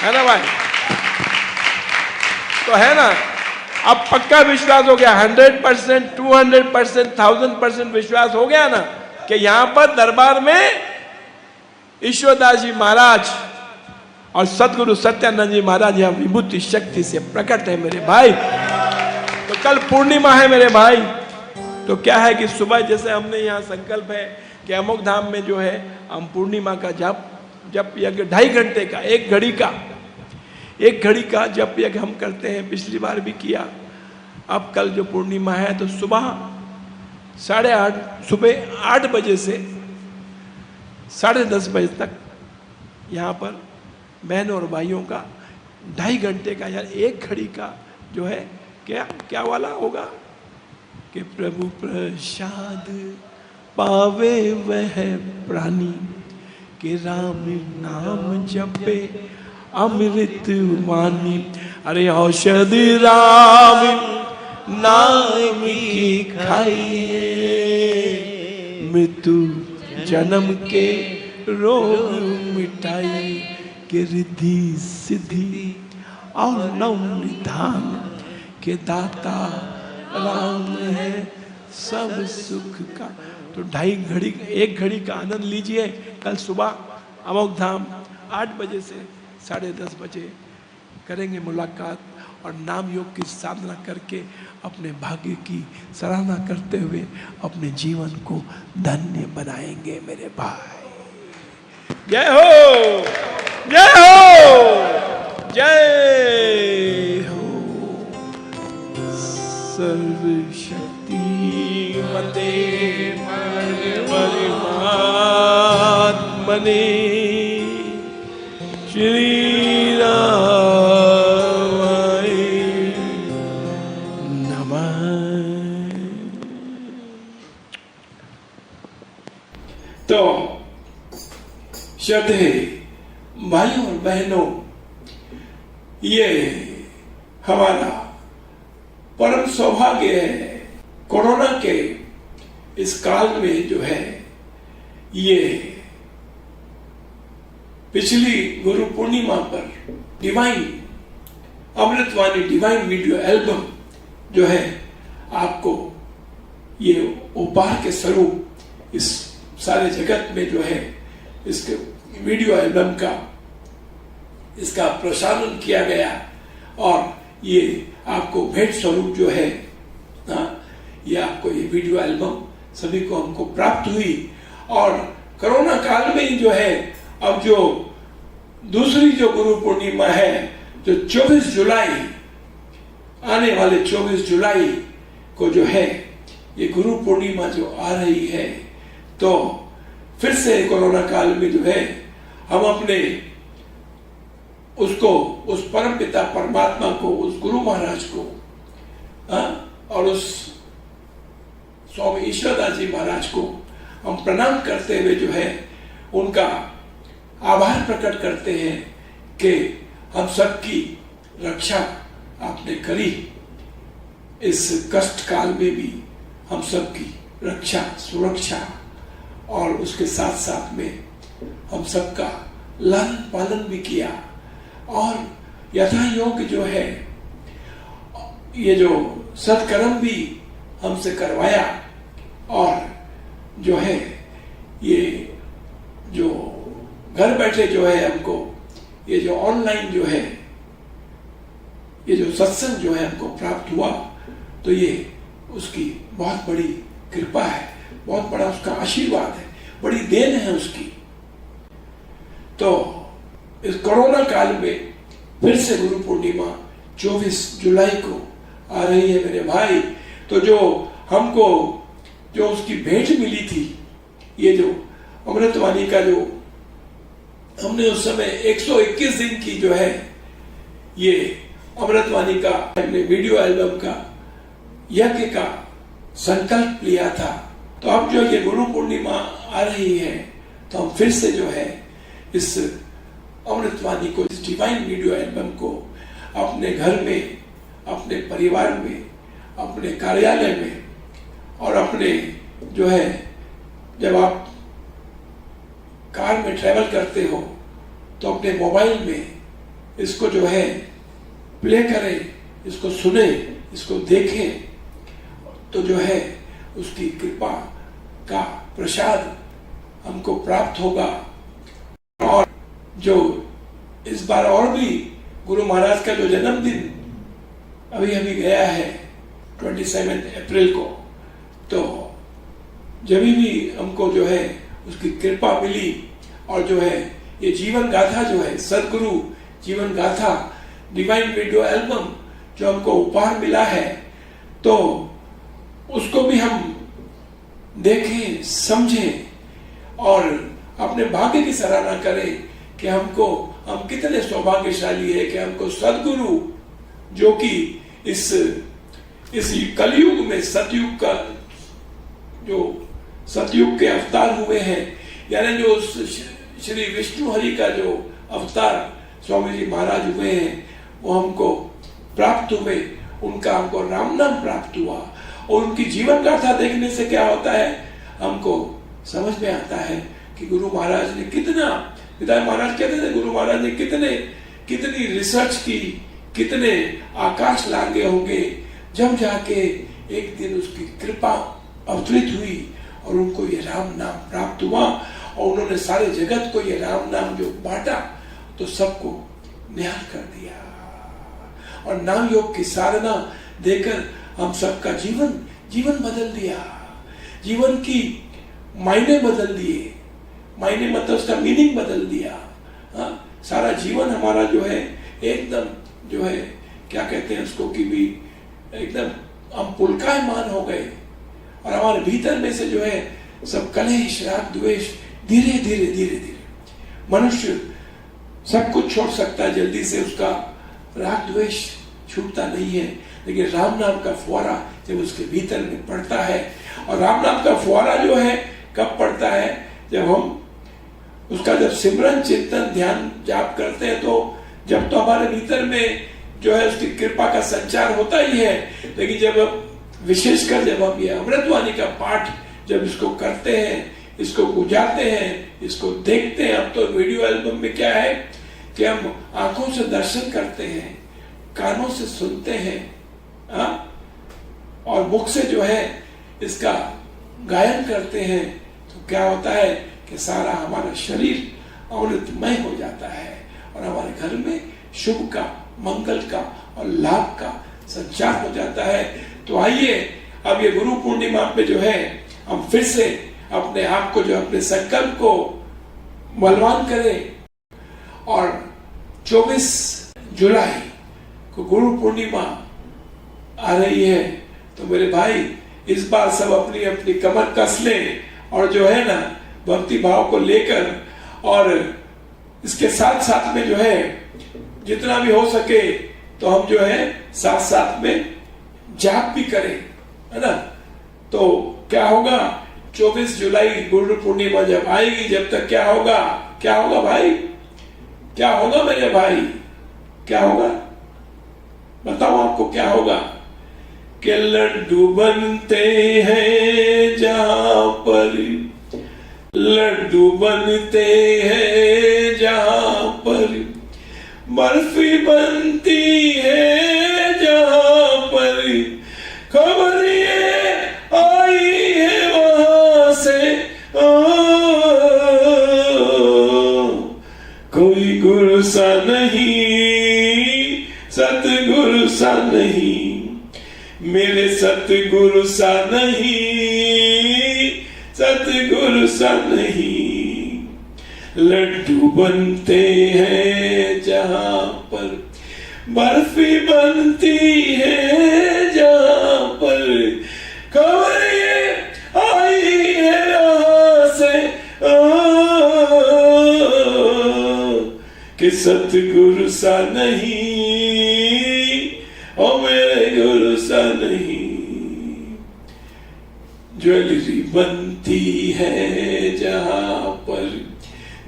है ना भाई? तो है ना, अब पक्का विश्वास हो गया, 100%, 200%, 1000% विश्वास हो गया ना कि यहां पर दरबार में ईश्वरदास जी महाराज और सदगुरु सत्यानंद जी महाराज यहाँ विभूति शक्ति से प्रकट है मेरे भाई। तो कल पूर्णिमा है मेरे भाई। तो क्या है कि सुबह जैसे हमने यहाँ संकल्प है कि अमोघ धाम में जो है हम पूर्णिमा का जप यज्ञ 2.5 घंटे का, 1 घड़ी का जप यज्ञ हम करते हैं। पिछली बार भी किया। अब कल जो पूर्णिमा है तो सुबह 8 बजे से 10:30 बजे तक यहाँ पर बहनों और भाइयों का 2.5 घंटे का या 1 घड़ी का जो है क्या वाला होगा कि प्रभु प्रसाद पावे वह प्राणी के राम नाम जपे अमृत वाणी। अरे औषधि राम नाम की खाइए, मृत्यु जन्म के रोग मिटाई, के रिद्धि सिद्धि और नव निधान के दाता राम है सब सुख का। तो 1 घड़ी का आनंद लीजिए। कल सुबह अमोघ धाम 8 बजे से 10:30 बजे करेंगे मुलाकात और नाम योग की साधना करके अपने भाग्य की सराहना करते हुए अपने जीवन को धन्य बनाएंगे मेरे भाई। जय हो, जय हो, जय हो। सर्वशक्ति मते परमात्मने श्री रामाय नमः। तो श्रद्धेय भाइयों और बहनों, ये हमारा परम सौभाग्य है। कोरोना के इस काल में जो है ये पिछली गुरु पूर्णिमा पर डिवाइन अमृतवाणी डिवाइन वीडियो एल्बम जो है आपको ये उपहार के स्वरूप इस सारे जगत में जो है इसके वीडियो एल्बम का इसका प्रसारण किया गया और ये आपको भेंट स्वरूप जो है ये आपको ये वीडियो एल्बम सभी को हमको प्राप्त हुई। और कोरोना काल में जो है अब जो दूसरी जो गुरु पूर्णिमा है जो 24 जुलाई आने वाले 24 जुलाई को जो है ये गुरु पूर्णिमा जो आ रही है, तो फिर से कोरोना काल में जो है हम अपने उसको उस परम पिता परमात्मा को, उस गुरु महाराज को और उस स्वामी ईश्वरदास जी महाराज को हम प्रणाम करते हुए जो है उनका आभार प्रकट करते हैं कि हम सबकी रक्षा आपने करी। इस कष्ट काल में भी हम सबकी रक्षा सुरक्षा और उसके साथ साथ में हम सबका लालन पालन भी किया और यथा योग्य जो है ये जो सत्कर्म भी हमसे करवाया और जो है ये जो घर बैठे जो है हमको ये जो ऑनलाइन जो है ये जो सत्संग जो है हमको प्राप्त हुआ, तो ये उसकी बहुत बड़ी कृपा है, बहुत बड़ा उसका आशीर्वाद है, बड़ी देन है उसकी। तो इस कोरोना काल में फिर से गुरु पूर्णिमा 24 जुलाई को आ रही है मेरे भाई। तो जो हमको जो उसकी भेंट मिली थी, ये जो अमृतवाणी का जो हमने उस समय 121 दिन की जो है ये अमृतवाणी का हमने वीडियो एल्बम का यज्ञ का संकल्प लिया था। तो अब जो ये गुरु पूर्णिमा आ रही है तो हम फिर से जो है इस अमृतवाणी को, इस डिवाइन वीडियो एल्बम को अपने घर में, अपने परिवार में, अपने कार्यालय में और अपने जो है जब आप कार में ट्रैवल करते हो तो अपने मोबाइल में इसको जो है प्ले करें, इसको सुने, इसको देखें, तो जो है उसकी कृपा का प्रसाद हमको प्राप्त होगा। और जो इस बार और भी गुरु महाराज का जो जन्मदिन अभी गया है, 27 अप्रैल को। तो जब भी हमको जो है उसकी कृपा मिली और जो है ये जीवन गाथा जो है सदगुरु जीवन गाथा डिवाइन वीडियो एल्बम जो हमको उपहार मिला है, तो उसको भी हम देखें समझें और अपने भाग्य की सराहना करें कि हम कितने सौभाग्यशाली है कि हमको सदगुरु जो कि इस कलयुग में सतयुग के अवतार हुए हैं, यानी जो श्री विष्णु हरि का जो अवतार स्वामी जी महाराज हुए हैं वो हमको प्राप्त हुए, उनका हमको राम नाम प्राप्त हुआ। और उनकी जीवन गाथा देखने से क्या होता है, हमको समझ में आता है कि गुरु महाराज ने कितना, पिता महाराज कहते थे गुरु महाराज ने कितनी रिसर्च की, कितने आकाश लांगे होंगे, जब जाके एक दिन उसकी कृपा अवतरित हुई और उनको ये राम नाम प्राप्त हुआ और उन्होंने सारे जगत को ये राम नाम जो बांटा तो सबको निहाल कर दिया और नाम योग की साधना देकर हम सबका जीवन बदल दिया, जीवन की मायने बदल दिए, मायने मतलब उसका मीनिंग बदल दिया। सारा जीवन हमारा जो है एकदम जो है क्या कहते हैं उसको कि भी एकदम हम पुलकायमान हो गए और हमारे भीतर में से जो है सब कलेश राग द्वेष धीरे धीरे मनुष्य सब कुछ छोड़ सकता है जल्दी से, उसका राग द्वेष छूटता नहीं है, लेकिन राम नाम का फुहारा जब उसके भीतर में पड़ता है, और राम नाम का फुहारा जो है कब पड़ता है, जब हम उसका जब सिमरन चिंतन ध्यान जाप करते हैं, तो जब तो हमारे भीतर में जो है उसकी कृपा का संचार होता ही है, लेकिन जब विशेषकर जब हम ये अमृतवाणी का पाठ जब इसको करते हैं, इसको गुजारते हैं, इसको देखते हैं। अब तो वीडियो एल्बम में क्या है कि हम आंखों से दर्शन करते हैं, कानों से सुनते हैं और मुख से जो है इसका गायन करते हैं, तो क्या होता है कि सारा हमारा शरीर अमृतमय हो जाता है और हमारे घर में शुभ का, मंगल का और लाभ का संचार हो जाता है। तो आइए अब ये गुरु पूर्णिमा पे जो है हम फिर से अपने आप को जो अपने संकल्प को बलवान करें और 24 जुलाई को गुरु पूर्णिमा आ रही है, तो मेरे भाई इस बार सब अपनी अपनी कमर कस लें और जो है ना भक्ति भाव को लेकर, और इसके साथ साथ में जो है जितना भी हो सके तो हम जो है साथ साथ में जाप भी करें, है ना। तो क्या होगा 24 जुलाई गुरु पूर्णिमा जब आएगी, जब तक क्या होगा भाई, क्या होगा मेरे भाई, क्या होगा बताओ आपको क्या होगा कि लड्डू बनते हैं जहां पर, लड्डू बनते हैं जहां पर, बर्फी बनती है जहां पर, खबर ये आई है वहां से कोई गुरु सा नहीं, सतगुरु सा नहीं, मेरे सतगुरु सा नहीं, सतगुरु सा नहीं। लड्डू बनते हैं जहां पर, बर्फी बनती है जहां पर, खबर ये आई है यहाँ से कि सतगुरु सा नहीं, ओ मेरे गुरु सा नहीं। ज्वेलरी बनती है जहां पर,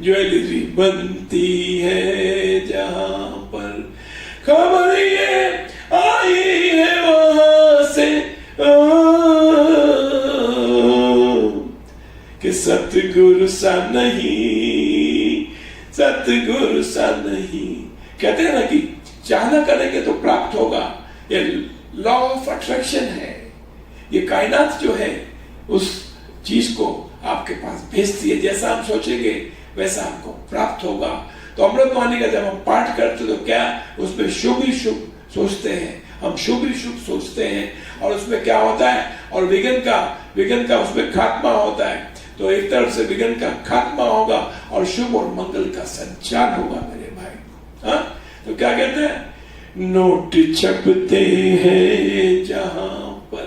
ज्वेलरी बनती है जहां पर, खबर ये आई है वहां से कि सतगुरु सा नहीं, सतगुरु सा नहीं। कहते हैं ना कि चाहना करेंगे तो प्राप्त होगा, ये लॉ ऑफ अट्रैक्शन है, ये कायनात जो है उस चीज को आपके पास भेजती है, जैसा हम सोचेंगे वैसा हमको प्राप्त होगा। तो अमृतवाणी का जब हम पाठ करते तो क्या उसमें शुभ ही शुभ सोचते हैं, हम शुभ ही शुभ सोचते हैं, और उसमें क्या होता है, और विघ्न का उसमें खात्मा होता है। तो एक तरफ से विघ्न का खात्मा होगा और शुभ और मंगल का संचार होगा मेरे भाई। हाँ, तो क्या कहते हैं, नोट छपते हैं जहां पर,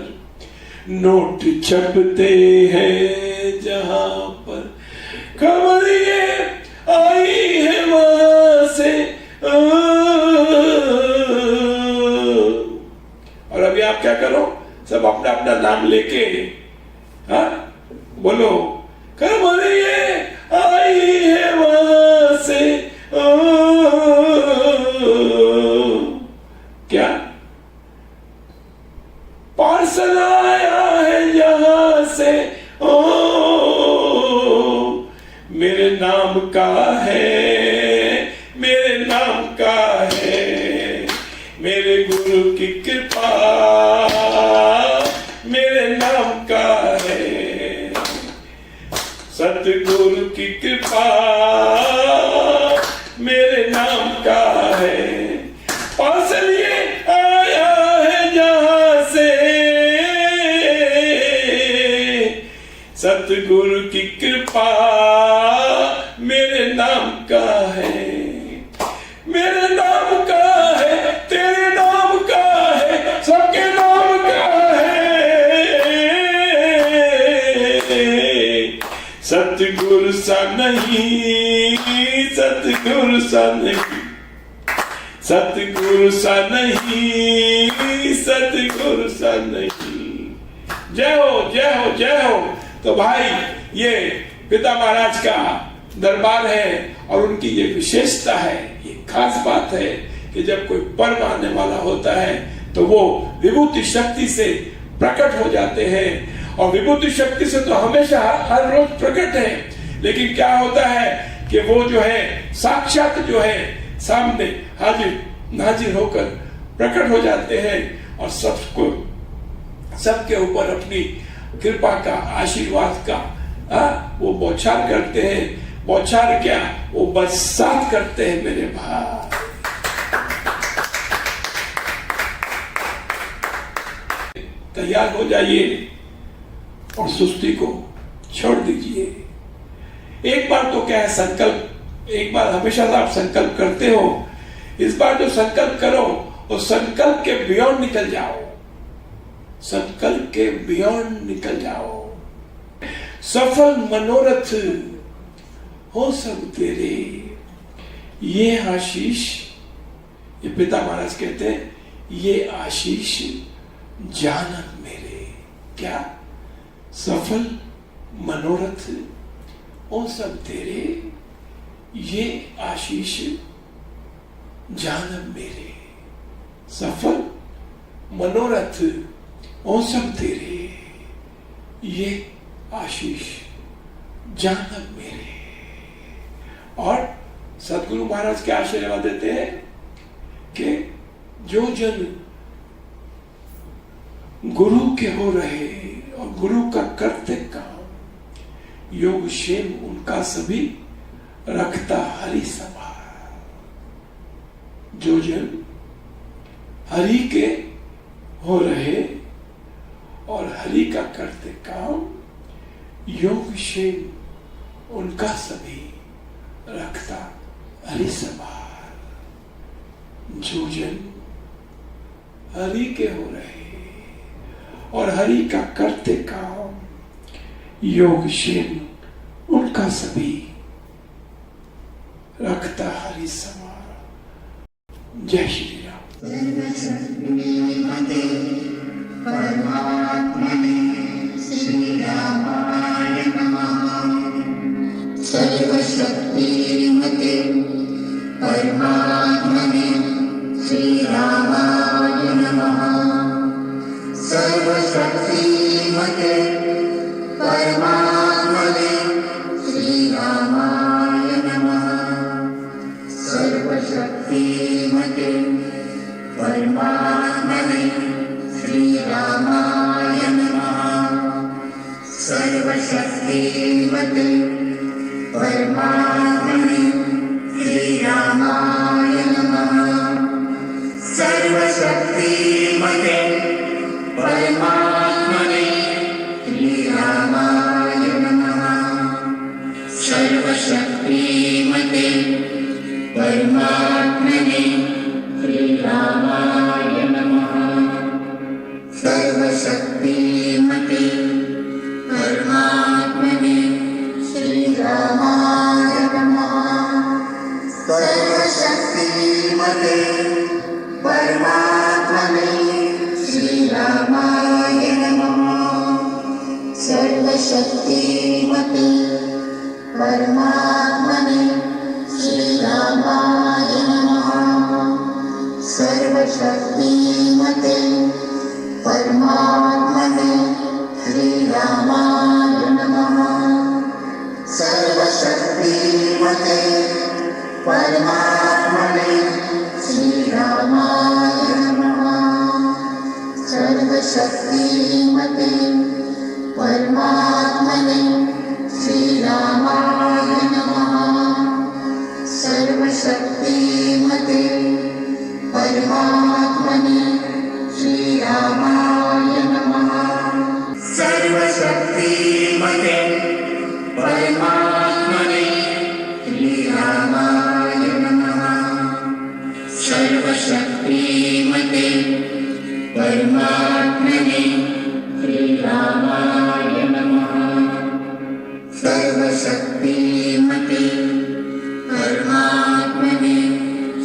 नोट छपते हैं जहां पर, खबर ये आई है वहां से। और अभी आप क्या करो, सब अपना अपना नाम लेके, हाँ बोलो, खबर ये आई है वहां से। क्या पार्सल आया है यहां से, मेरे नाम का है, मेरे नाम का है, मेरे गुरु की कृपा मेरे नाम का है, सतगुरु की कृपा मेरे नाम का है। पार्सल ये आया है जहां से, सतगुरु की कृपा मेरे नाम का है, मेरे नाम का है, तेरे नाम का है, सबके नाम का है। सतगुरु सा नहीं, सतगुरु सा नहीं, सतगुरु सा नहीं, सतगुरु सा नहीं। जय हो, जय हो, जय हो। तो भाई ये पिता महाराज का दरबार है और उनकी ये विशेषता है, ये खास बात है कि जब कोई पर्व आने वाला होता है तो वो विभूति शक्ति से प्रकट हो जाते हैं। और विभूति शक्ति से तो हमेशा हर रोज प्रकट है, लेकिन क्या होता है कि वो जो है साक्षात जो है सामने हाजिर नाजिर होकर प्रकट हो जाते हैं और सबको, सबके ऊपर अपनी कृपा का, आशीर्वाद का वो बौछार करते हैं। बौछार क्या, वो बरसात करते हैं मेरे भाई। तैयार हो जाइए और सुस्ती को छोड़ दीजिए। एक बार तो क्या है, संकल्प, एक बार हमेशा से आप संकल्प करते हो, इस बार जो संकल्प करो उस संकल्प के बियॉन्ड निकल जाओ, संकल्प के बियॉन्ड निकल जाओ। सफल मनोरथ हो सब तेरे, ये आशीष, ये पिता महाराज कहते हैं, ये आशीष जानक मेरे। क्या, सफल मनोरथ हो सब तेरे, ये आशीष जानक मेरे। सफल मनोरथ ओ सब तेरे, ये आशीष जानक मेरे। और सदगुरु महाराज क्या आशीर्वाद देते हैं कि जो जन गुरु के हो रहे और गुरु का करते काम, योग क्षेम उनका सभी रखता हरि सभा। जो जन हरि के हो रहे और हरि का करते काम, योग क्षेम उनका सभी रखता हरि संभाल। जो जन हरि के हो रहे और हरि का करते काम, योग क्षेम उनका सभी रखता हरि संभाल। जय श्री राम। परमात्मने श्री रामाय नमः। सर्वशक्तिमते परमात्मने श्री रामाय नमः। सर्वशक्तिमते परमात्मने श्री रामाय नमः। सर्वशक्तिमते परमात्मने श्री रामाय नमः। सर्वशक्तिमते परमात्मने श्री रामाय नमः। सर्वशक्तिमते सर्वशक्तिमते परमात्मने श्रीरामाय नमः सर्वशक्तिमते परमात्मने श्रीरामाय नमः सर्वशक्तिमते परमात्मने श्रीरामाय नमः सर्वशक्तिमते परमात्मने श्रीरामाय नमः सर्वशक्तिमते परमात्मने श्रीरामाय नमः सर्वशक्तिमते परमात्मने श्रीरामाय नमः सर्वशक्तिमते परमात्मने श्रीरामाय नमः सर्वशक्तिमते परमात्मने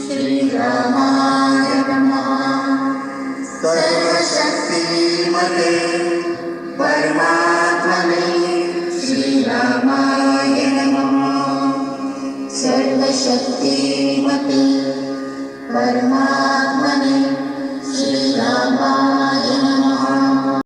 श्रीरामाय नमः सर्वशक्तिमते परमात्मने श्रीरामाय नमः सर्वशक्तिमते परमात्मने